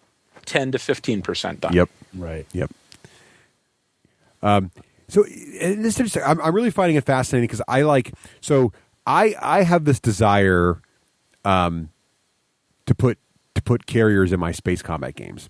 10 to 15% done. Yep. Right. Yep. So this is, I'm really finding it fascinating because I have this desire to put carriers in my space combat games.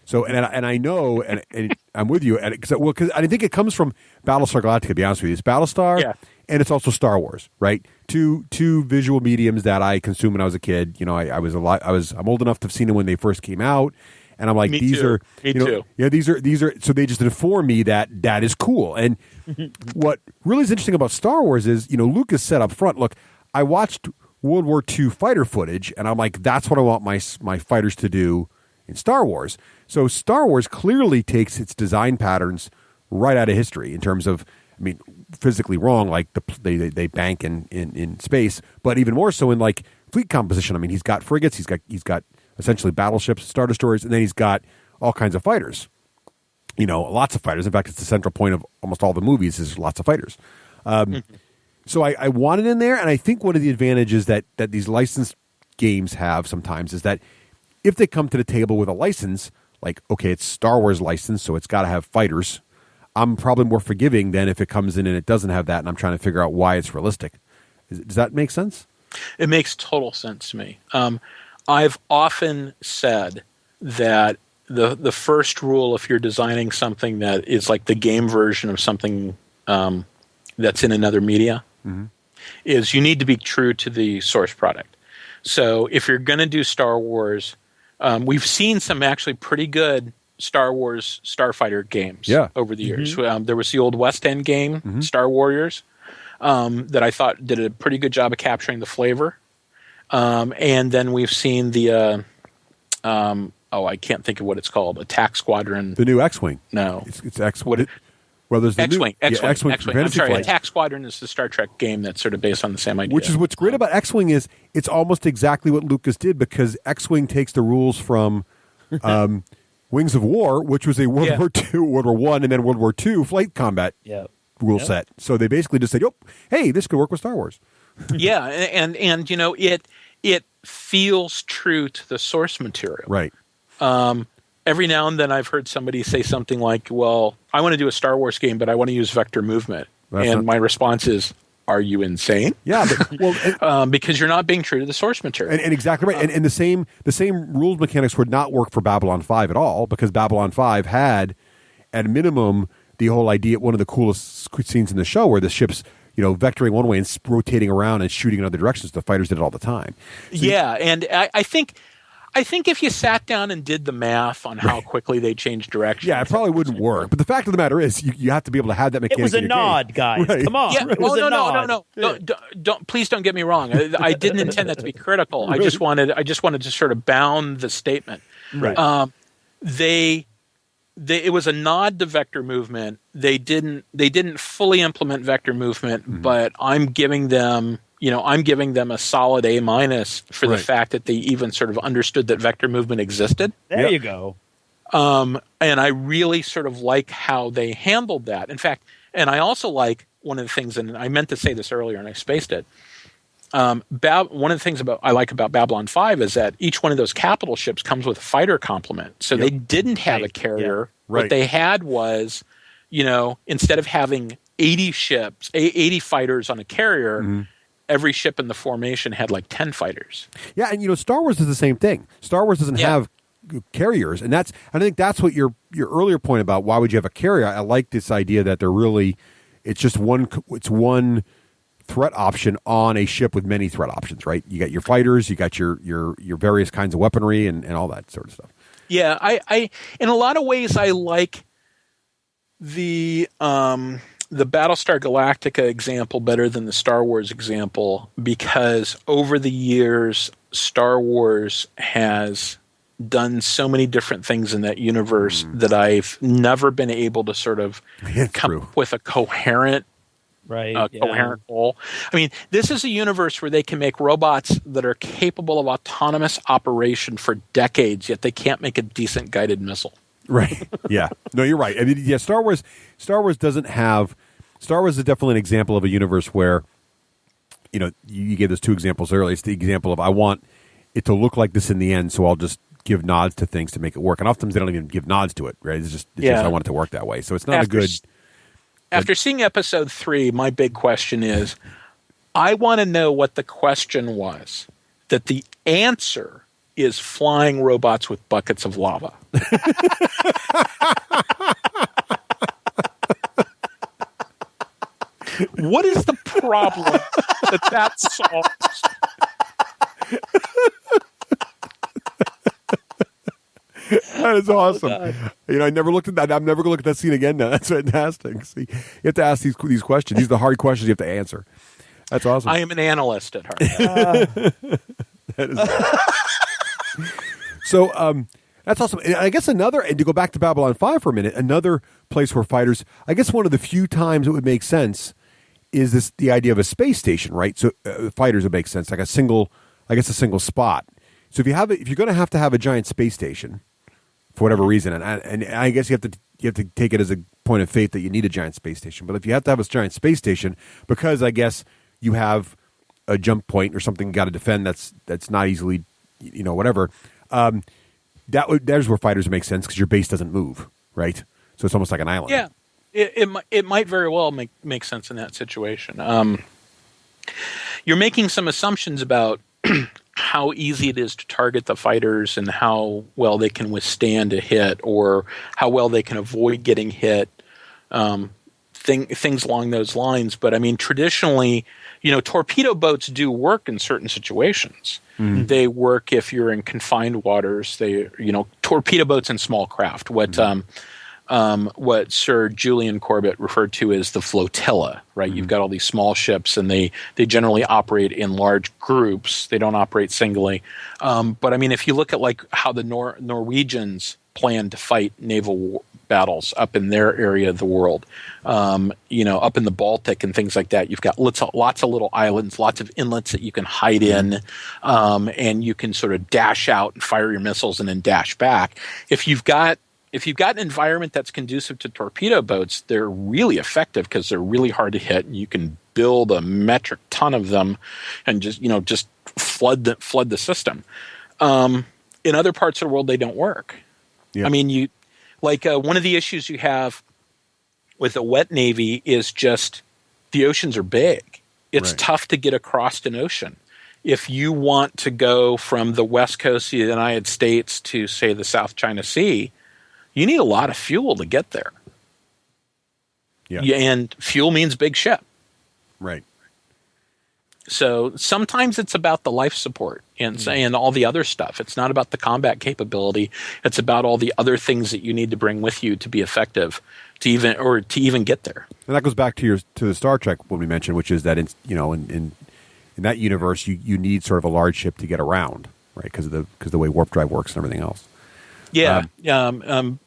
So and I know and I'm with you because I think it comes from Battlestar Galactica. To be honest with you, it's Battlestar, and it's also Star Wars, right? Two visual mediums that I consumed when I was a kid. I'm old enough to have seen them when they first came out, and I'm like, these are these are. So they just inform me that is cool. And what really is interesting about Star Wars is Lucas said up front, look, I watched World War II fighter footage, and I'm like, that's what I want my fighters to do in Star Wars. So Star Wars clearly takes its design patterns right out of history in terms of, physically wrong, like they bank in space, but even more so in like fleet composition. I mean, he's got frigates, he's got essentially battleships, Star Destroyers, and then he's got all kinds of fighters. Lots of fighters. In fact, it's the central point of almost all the movies is lots of fighters. So I want it in there, and I think one of the advantages that these licensed games have sometimes is that if they come to the table with a license, like, okay, it's Star Wars license, so it's got to have fighters, I'm probably more forgiving than if it comes in and it doesn't have that, and I'm trying to figure out why it's realistic. Does that make sense? It makes total sense to me. I've often said that the first rule, if you're designing something that is like the game version of something that's in another media, is you need to be true to the source product. So if you're going to do Star Wars, we've seen some actually pretty good Star Wars Starfighter games over the years. There was the old West End game, Star Warriors, that I thought did a pretty good job of capturing the flavor. And then we've seen the I can't think of what it's called. Attack Squadron. The new X-Wing. No. It's X-Wing. Well, there's the X-Wing. X-Wing. I'm sorry. Attack Squadron is the Star Trek game that's sort of based on the same idea. Which is what's great about X-Wing is it's almost exactly what Lucas did, because X-Wing takes the rules from Wings of War, which was a World War II, World War I, and then World War II flight combat rule set. So they basically just said, hey, this could work with Star Wars. Yeah, and it feels true to the source material. Right. Every now and then I've heard somebody say something like, well, I want to do a Star Wars game, but I want to use vector movement. My response is, are you insane? Yeah, because you're not being true to the source material. And exactly right. And the same rules mechanics would not work for Babylon 5 at all, because Babylon 5 had, at a minimum, the whole idea, one of the coolest scenes in the show where the ship's vectoring one way and rotating around and shooting in other directions. The fighters did it all the time. So and I think if you sat down and did the math on how quickly they changed direction, it probably wouldn't work. But the fact of the matter is, you have to be able to have that mechanic. It was a nod, game. guys. Right. Come on. Yeah. It was a nod. No. Don't please don't get me wrong. I didn't intend that to be critical. I just wanted to sort of bound the statement. Right. It was a nod to vector movement. They didn't fully implement vector movement, but I'm giving them a solid A- for the fact that they even sort of understood that vector movement existed. There you go. And I really sort of like how they handled that. In fact, and I also like one of the things, and I meant to say this earlier and I spaced it. One of the things I like about Babylon 5 is that each one of those capital ships comes with a fighter complement. So they didn't have a carrier. What they had was, instead of having 80 fighters on a carrier, every ship in the formation had like 10 fighters. Yeah, and Star Wars is the same thing. Star Wars doesn't have carriers, and I think that's what your earlier point about why would you have a carrier. I like this idea that it's just one threat option on a ship with many threat options, right? You got your fighters, you got your various kinds of weaponry and all that sort of stuff. Yeah, I in a lot of ways I like the Battlestar Galactica example better than the Star Wars example, because over the years Star Wars has done so many different things in that universe that I've never been able to sort of come up with a coherent goal. I mean, this is a universe where they can make robots that are capable of autonomous operation for decades, yet they can't make a decent guided missile. Right. Yeah. No, you're right. I mean, Star Wars doesn't have. Star Wars is definitely an example of a universe where, you gave those two examples earlier. It's the example of I want it to look like this in the end, so I'll just give nods to things to make it work. And oftentimes they don't even give nods to it, right? It's just I want it to work that way. So it's not a good. After seeing episode 3, my big question is, I want to know what the question was. That the answer is flying robots with buckets of lava. What is the problem that solves? That is awesome. I never looked at that. I'm never going to look at that scene again now. That's fantastic. See, you have to ask these questions. These are the hard questions you have to answer. That's awesome. I am an analyst at heart. That is so, that's awesome. And I guess and to go back to Babylon 5 for a minute, another place where fighters, I guess one of the few times it would make sense is the idea of a space station, right? So fighters would make sense, like a single I guess, a single spot. So if you're going to have a giant space station for whatever reason, and I guess you have to take it as a point of faith that you need a giant space station. But if you have to have a giant space station, because I guess you have a jump point or something you got to defend that's not easily, whatever. There's where fighters make sense because your base doesn't move, right? So it's almost like an island. Yeah, it might very well make sense in that situation. You're making some assumptions about how easy it is to target the fighters and how well they can withstand a hit or how well they can avoid getting hit, things along those lines. But I mean, traditionally, torpedo boats do work in certain situations. Mm-hmm. They work if you're in confined waters. Torpedo boats and small craft. What Sir Julian Corbett referred to as the flotilla, right? Mm-hmm. You've got all these small ships, and they generally operate in large groups. They don't operate singly. But I mean, if you look at like how the Norwegians plan to fight naval battles up in their area of the world, up in the Baltic and things like that, you've got lots of little islands, lots of inlets that you can hide in, and you can sort of dash out and fire your missiles and then dash back. If you've got an environment that's conducive to torpedo boats, they're really effective because they're really hard to hit, and you can build a metric ton of them and just flood the system. In other parts of the world, they don't work. Yeah. I mean, one of the issues you have with a wet navy is just the oceans are big. It's tough to get across an ocean. If you want to go from the west coast of the United States to, say, the South China Sea, you need a lot of fuel to get there. Yeah. And fuel means big ship. Right. So sometimes it's about the life support and all the other stuff. It's not about the combat capability. It's about all the other things that you need to bring with you to be effective, to even get there. And that goes back to the Star Trek when we mentioned, which is that in that universe you need sort of a large ship to get around, right? Because of the way warp drive works and everything else. Yeah,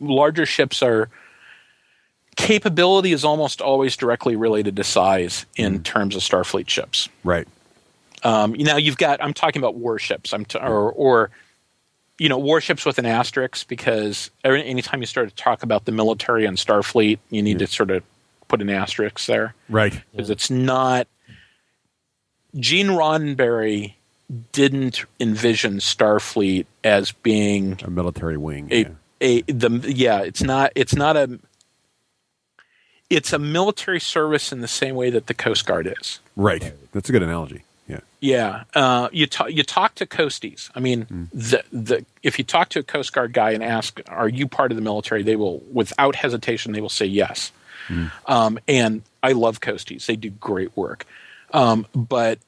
larger ships are capability is almost always directly related to size in terms of Starfleet ships. Right. Now you've got. I'm talking about warships. Warships with an asterisk, because anytime you start to talk about the military and Starfleet, you need to sort of put an asterisk there, right? Because it's not. Gene Roddenberry didn't envision Starfleet as being a military wing. It's a military service in the same way that the Coast Guard is. Right. That's a good analogy. Yeah. Yeah. You talk to Coasties. I mean, if you talk to a Coast Guard guy and ask, "Are you part of the military?" They will, without hesitation, they will say yes. And I love Coasties. They do great work. But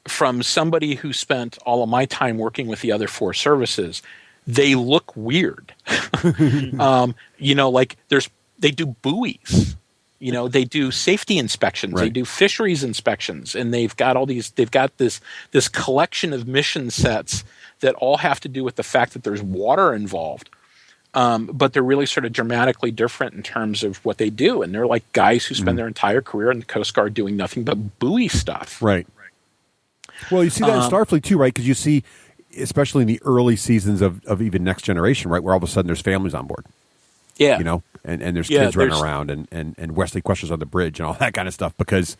from somebody who spent all of my time working with the other four services, they look weird. They do buoys. They do safety inspections. Right. They do fisheries inspections, and they've got this collection of mission sets that all have to do with the fact that there's water involved. But they're really sort of dramatically different in terms of what they do. And they're like guys who spend their entire career in the Coast Guard doing nothing but buoy stuff. Right. Well, you see that in Starfleet too, right? Because you see, especially in the early seasons of even Next Generation, right, where all of a sudden there's families on board. Yeah. And there's kids running around and Wesley Crusher's on the bridge and all that kind of stuff, because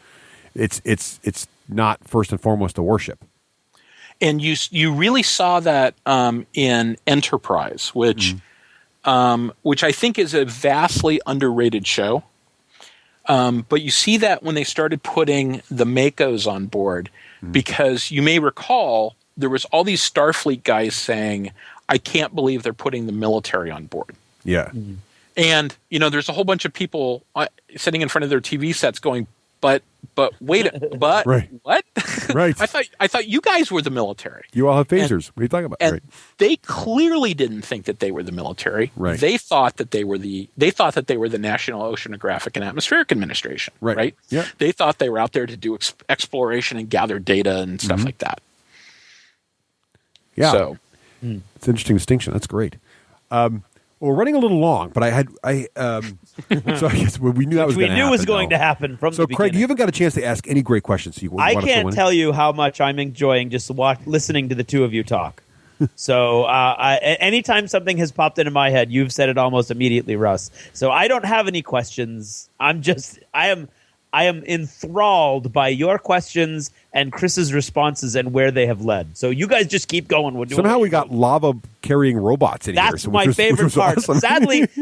it's not first and foremost a warship. And you really saw that in Enterprise, which I think is a vastly underrated show. But you see that when they started putting the Makos on board, because you may recall there was all these Starfleet guys saying, "I can't believe they're putting the military on board." Yeah. And, there's a whole bunch of people sitting in front of their TV sets going, but wait, but right. What? Right. I thought you guys were the military. You all have phasers. What are you talking about? And they clearly didn't think that they were the military. Right. They thought that they were the National Oceanographic and Atmospheric Administration. Right. Yeah. They thought they were out there to do exploration and gather data and stuff like that. Yeah. So it's an interesting distinction. That's great. Well, we're running a little long, but so I guess we knew that was going to happen. We knew was going to happen from the beginning. So, Craig, you haven't got a chance to ask any great questions. So I can't tell you how much I'm enjoying just listening to the two of you talk. So anytime something has popped into my head, you've said it almost immediately, Russ. So I don't have any questions. I am enthralled by your questions and Chris's responses and where they have led. So you guys just keep going. Somehow we got lava carrying robots in here. That's my favorite part. Awesome.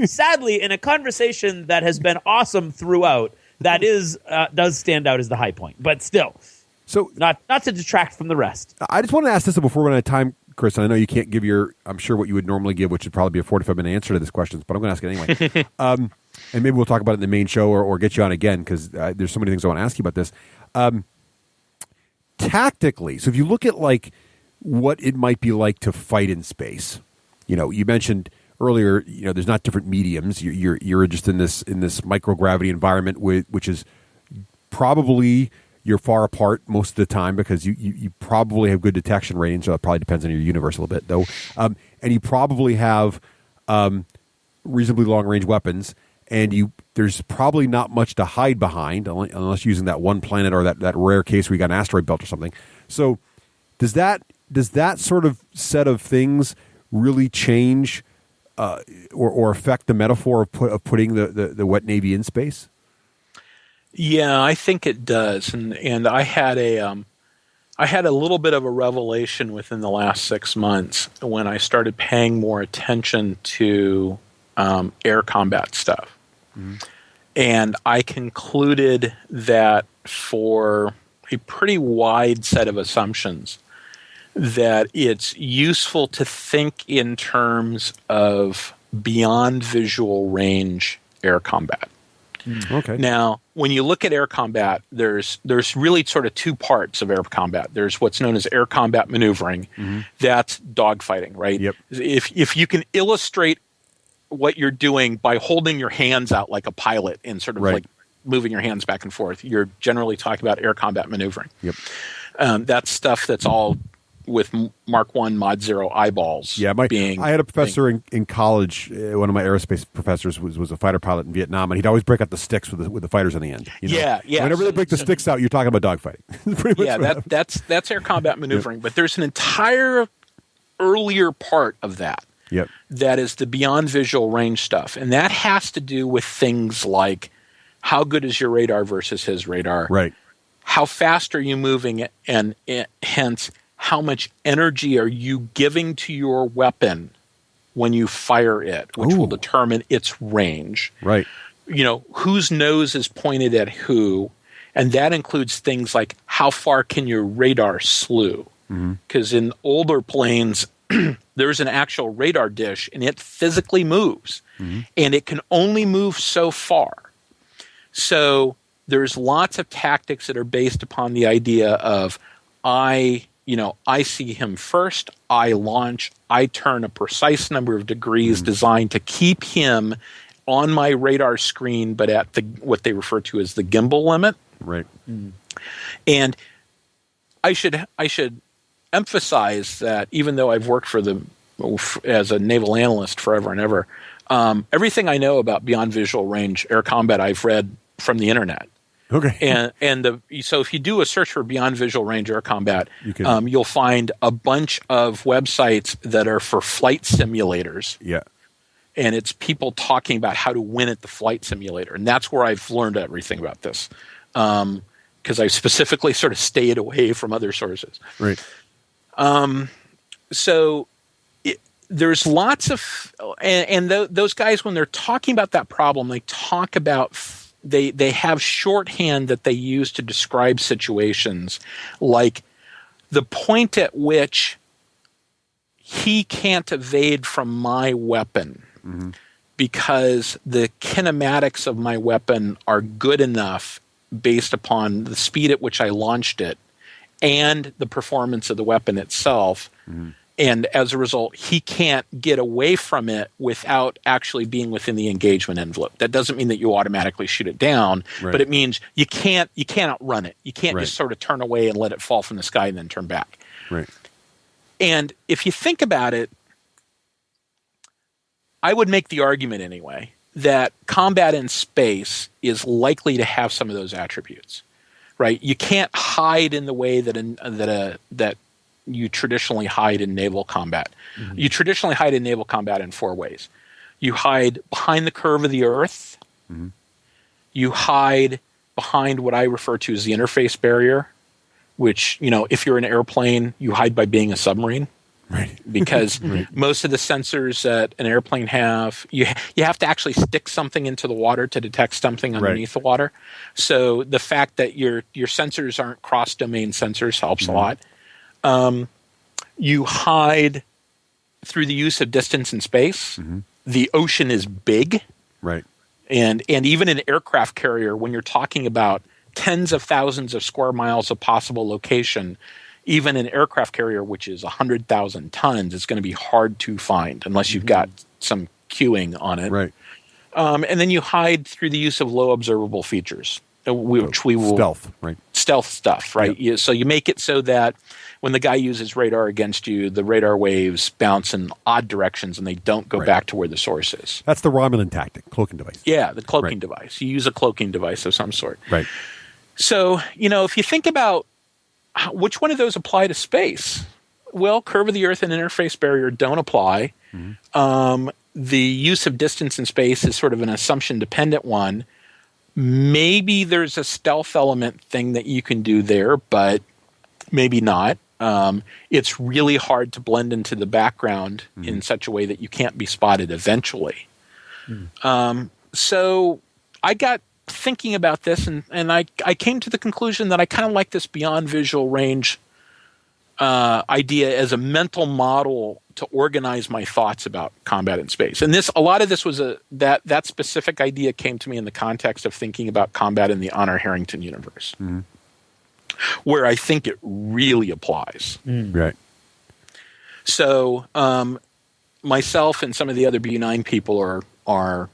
Sadly, in a conversation that has been awesome throughout, that does stand out as the high point. But still, so not to detract from the rest. I just want to ask this before we run out of time, Chris, and I know you can't give I'm sure what you would normally give, which would probably be a 45-minute answer to this question, but I'm going to ask it anyway. And maybe we'll talk about it in the main show or get you on again because there's so many things I want to ask you about this. Tactically, so if you look at like what it might be like to fight in space, you mentioned earlier, there's not different mediums. You're just in this microgravity environment which is probably you're far apart most of the time because you probably have good detection range. So it probably depends on your universe a little bit, though. And you probably have reasonably long-range weapons, and there's probably not much to hide behind unless using that one planet or that rare case where you got an asteroid belt or something. So does that sort of set of things really change or affect the metaphor of putting the wet Navy in space? Yeah, I think it does, and I had a little bit of a revelation within the last 6 months when I started paying more attention to air combat stuff, and I concluded that for a pretty wide set of assumptions, that it's useful to think in terms of beyond visual range air combat. Okay. Now, when you look at air combat, there's really sort of two parts of air combat. There's what's known as air combat maneuvering. That's dogfighting, right? Yep. If you can illustrate what you're doing by holding your hands out like a pilot and sort of like moving your hands back and forth, you're generally talking about air combat maneuvering. Yep. That's stuff that's all with Mark 1 Mod 0 eyeballs. Yeah, I had a professor in college. One of my aerospace professors was a fighter pilot in Vietnam, and he'd always break out the sticks with the fighters on the end. Yeah. Whenever they break the sticks out, you're talking about dogfighting. Pretty much that's air combat maneuvering. But there's an entire earlier part of that. Yep. That is the beyond visual range stuff, and that has to do with things like how good is your radar versus his radar. Right. How fast are you moving, and hence how much energy are you giving to your weapon when you fire it, which will determine its range. Right. Whose nose is pointed at who, and that includes things like how far can your radar slew. Because in older planes, there's an actual radar dish, and it physically moves, and it can only move so far. So there's lots of tactics that are based upon the idea of I see him first, I launch, I turn a precise number of degrees designed to keep him on my radar screen, but at what they refer to as the gimbal limit. Right. And I should emphasize that even though I've worked as a naval analyst forever and ever, everything I know about beyond visual range air combat I've read from the internet. Okay. So if you do a search for beyond visual range air combat, you'll find a bunch of websites that are for flight simulators. Yeah. And it's people talking about how to win at the flight simulator. And that's where I've learned everything about this. Because I specifically sort of stayed away from other sources. Right. So there's lots of those guys, when they're talking about that problem, they talk about they have shorthand that they use to describe situations like the point at which he can't evade from my weapon because the kinematics of my weapon are good enough based upon the speed at which I launched it and the performance of the weapon itself. And as a result, he can't get away from it without actually being within the engagement envelope. That doesn't mean that you automatically shoot it down, but it means you can't outrun it. You can't just sort of turn away and let it fall from the sky and then turn back. Right. And if you think about it, I would make the argument anyway that combat in space is likely to have some of those attributes, right? You can't hide in the way that you traditionally hide in naval combat. Mm-hmm. You traditionally hide in naval combat in 4 ways. You hide behind the curve of the Earth. Mm-hmm. You hide behind what I refer to as the interface barrier, which, if you're an airplane, you hide by being a submarine. Right. Because most of the sensors that an airplane have, you have to actually stick something into the water to detect something underneath the water. So the fact that your sensors aren't cross-domain sensors helps a lot. You hide through the use of distance and space. Mm-hmm. The ocean is big. Right. And even an aircraft carrier, when you're talking about tens of thousands of square miles of possible location, even an aircraft carrier, which is 100,000 tons, is going to be hard to find unless you've got some queuing on it. Right. And then you hide through the use of low observable features, which we will stealth stuff, right? Yep. So you make it so that when the guy uses radar against you, the radar waves bounce in odd directions and they don't go back to where the source is. That's the Romulan tactic, cloaking device. Yeah, the cloaking device. You use a cloaking device of some sort. Right. So, if you think about which one of those apply to space, well, curve of the Earth and interface barrier don't apply. Mm-hmm. The use of distance in space is sort of an assumption-dependent one. Maybe there's a stealth element thing that you can do there, but maybe not. It's really hard to blend into the background in such a way that you can't be spotted eventually. So I got thinking about this, and I came to the conclusion that I kind of like this beyond visual range idea as a mental model to organize my thoughts about combat in space. And a lot of this was that specific idea came to me in the context of thinking about combat in the Honor Harrington universe, where I think it really applies. Right. So myself and some of the other B9 people are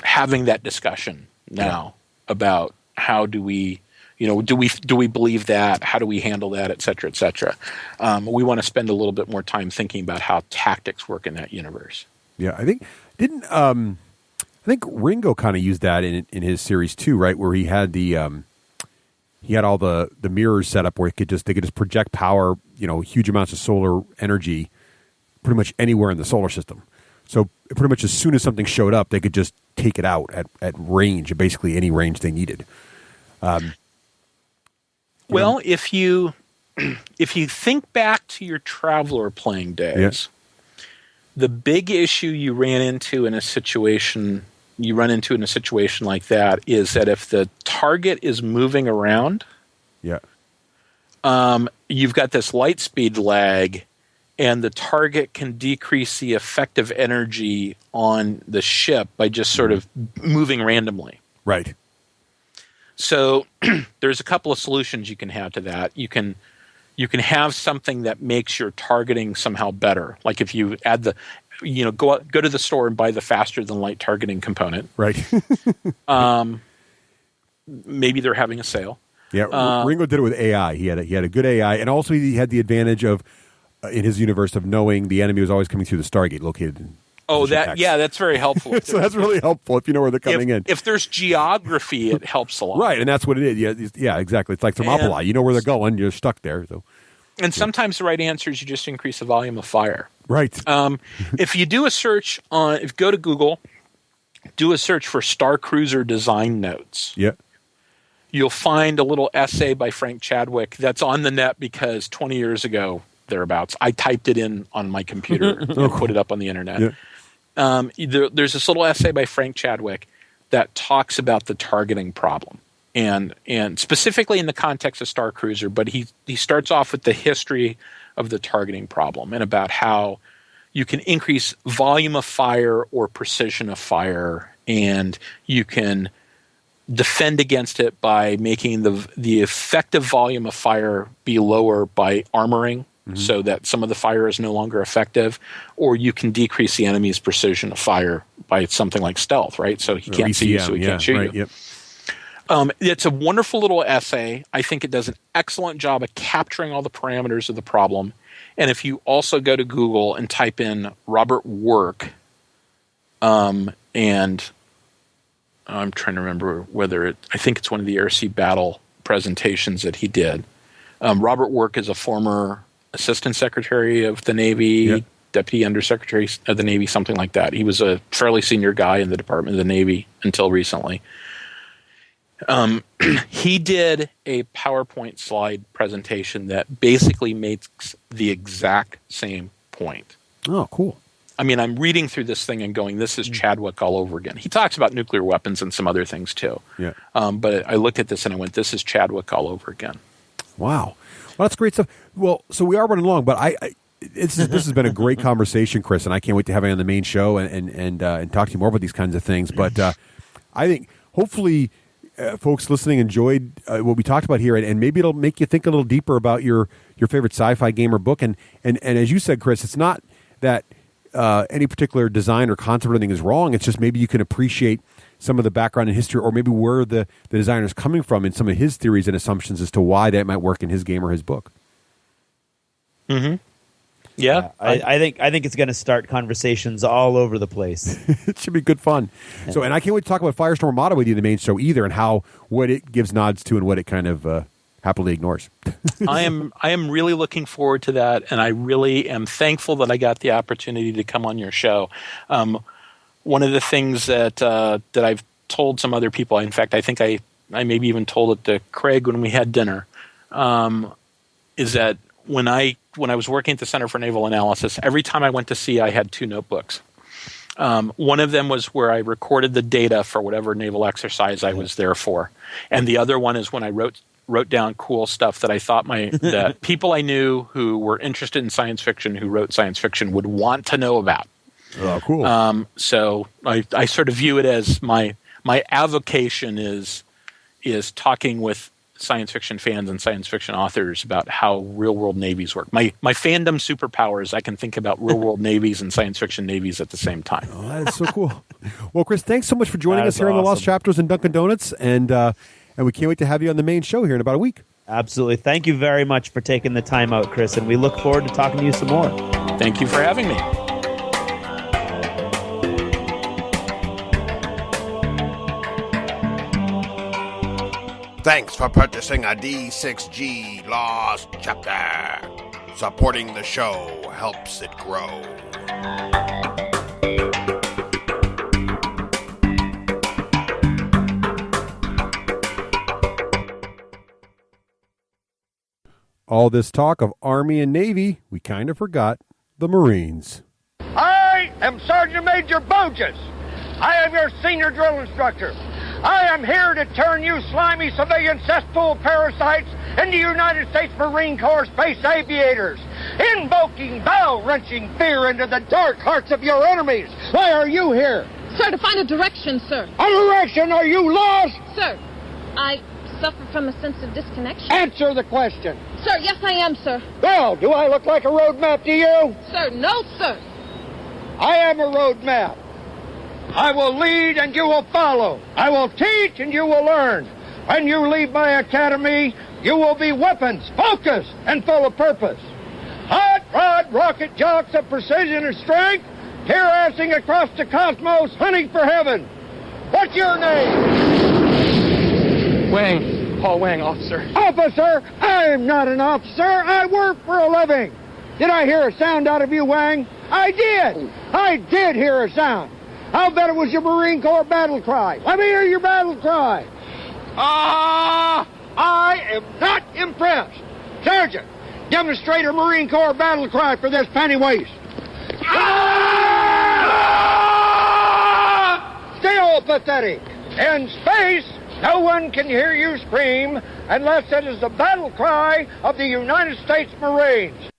having that discussion now about how do we believe that? How do we handle that, et cetera, et cetera? We want to spend a little bit more time thinking about how tactics work in that universe. Yeah, I think Ringo kind of used that in his series too, right? Where he had all the mirrors set up where they could just project power, huge amounts of solar energy, pretty much anywhere in the solar system. So pretty much as soon as something showed up, they could just take it out at range, basically any range they needed. Well, if you think back to your Traveler playing days, the big issue you run into in a situation like that is that if the target is moving around, you've got this light speed lag, and the target can decrease the effective energy on the ship by just sort of moving randomly. Right. So there's a couple of solutions you can have to that. You can have something that makes your targeting somehow better. Like if you add go to the store and buy the faster than light targeting component. Right. Maybe they're having a sale. Yeah. Ringo did it with AI. He had a good AI, and also he had the advantage of in his universe of knowing the enemy was always coming through the Stargate located in that's very helpful. So that's really helpful if you know where they're coming in. If there's geography, it helps a lot. Right, and that's what it is. Yeah, exactly. It's like Thermopylae. You know where they're going. You're stuck there. So. And sometimes the right answer is you just increase the volume of fire. Right. If you do a search go to Google, do a search for Star Cruiser design notes. Yeah. You'll find a little essay by Frank Chadwick that's on the net because 20 years ago, thereabouts, I typed it in on my computer and put it up on the internet. Yeah. There's this little essay by Frank Chadwick that talks about the targeting problem, and specifically in the context of Star Cruiser, but he starts off with the history of the targeting problem and about how you can increase volume of fire or precision of fire, and you can defend against it by making the effective volume of fire be lower by armoring. So that some of the fire is no longer effective, or you can decrease the enemy's precision of fire by something like stealth, right? So he can't see you, so he can't shoot you. Yep. It's a wonderful little essay. I think it does an excellent job of capturing all the parameters of the problem. And if you also go to Google and type in Robert Work, and I'm trying to remember I think it's one of the Air Sea Battle presentations that he did. Robert Work is a former Assistant Secretary of the Navy, Deputy Undersecretary of the Navy, something like that. He was a fairly senior guy in the Department of the Navy until recently. He did a PowerPoint slide presentation that basically makes the exact same point. Oh, cool. I mean, I'm reading through this thing and going, this is Chadwick all over again. He talks about nuclear weapons and some other things too. Yeah. But I looked at this and I went, this is Chadwick all over again. Wow. Well, that's great stuff. Well, so we are running along, but this has been a great conversation, Chris, and I can't wait to have you on the main show and talk to you more about these kinds of things. But I think hopefully folks listening enjoyed what we talked about here, and maybe it'll make you think a little deeper about your favorite sci-fi game or book. And as you said, Chris, it's not that any particular design or concept or anything is wrong. It's just maybe you can appreciate some of the background and history, or maybe where the designer is coming from in some of his theories and assumptions as to why that might work in his game or his book. Mm-hmm. Yeah, I think it's going to start conversations all over the place. It should be good fun. Yeah. So, and I can't wait to talk about Firestorm Armada with you in the main show either, and what it gives nods to and what it kind of happily ignores. I am really looking forward to that, and I really am thankful that I got the opportunity to come on your show. One of the things that I've told some other people, in fact, I think I maybe even told it to Craig when we had dinner, is that when I was working at the Center for Naval Analysis, every time I went to sea, I had 2 notebooks. One of them was where I recorded the data for whatever naval exercise I was there for, and the other one is when I wrote down cool stuff that I thought that people I knew who were interested in science fiction, who wrote science fiction, would want to know about. Oh, cool. So I sort of view it as my avocation is talking with science fiction fans and science fiction authors about how real-world navies work. My fandom superpower is I can think about real-world navies and science fiction navies at the same time. Oh, that is so cool. Well, Chris, thanks so much for joining us here on The Lost Chapters and Dunkin' Donuts, and we can't wait to have you on the main show here in about a week. Absolutely. Thank you very much for taking the time out, Chris, and we look forward to talking to you some more. Thank you for having me. Thanks for purchasing a D6G Lost Chapter. Supporting the show helps it grow. All this talk of Army and Navy, we kind of forgot the Marines. I am Sergeant Major Bogus. I am your senior drill instructor. I am here to turn you slimy civilian cesspool parasites into United States Marine Corps space aviators, invoking bowel-wrenching fear into the dark hearts of your enemies. Why are you here? Sir, to find a direction, sir. A direction? Are you lost? Sir, I suffer from a sense of disconnection. Answer the question. Sir, yes I am, sir. Well, do I look like a road map to you? Sir, no, sir. I am a road map. I will lead and you will follow. I will teach and you will learn. When you leave my academy, you will be weapons, focused, and full of purpose. Hot rod rocket jocks of precision and strength, terracing across the cosmos, hunting for heaven. What's your name? Wang. Paul Wang, officer. Officer? I'm not an officer. I work for a living. Did I hear a sound out of you, Wang? I did. I did hear a sound. I'll bet it was your Marine Corps battle cry. Let me hear your battle cry. I am not impressed. Sergeant, demonstrate a Marine Corps battle cry for this penny waste. Still pathetic. In space, no one can hear you scream unless it is the battle cry of the United States Marines.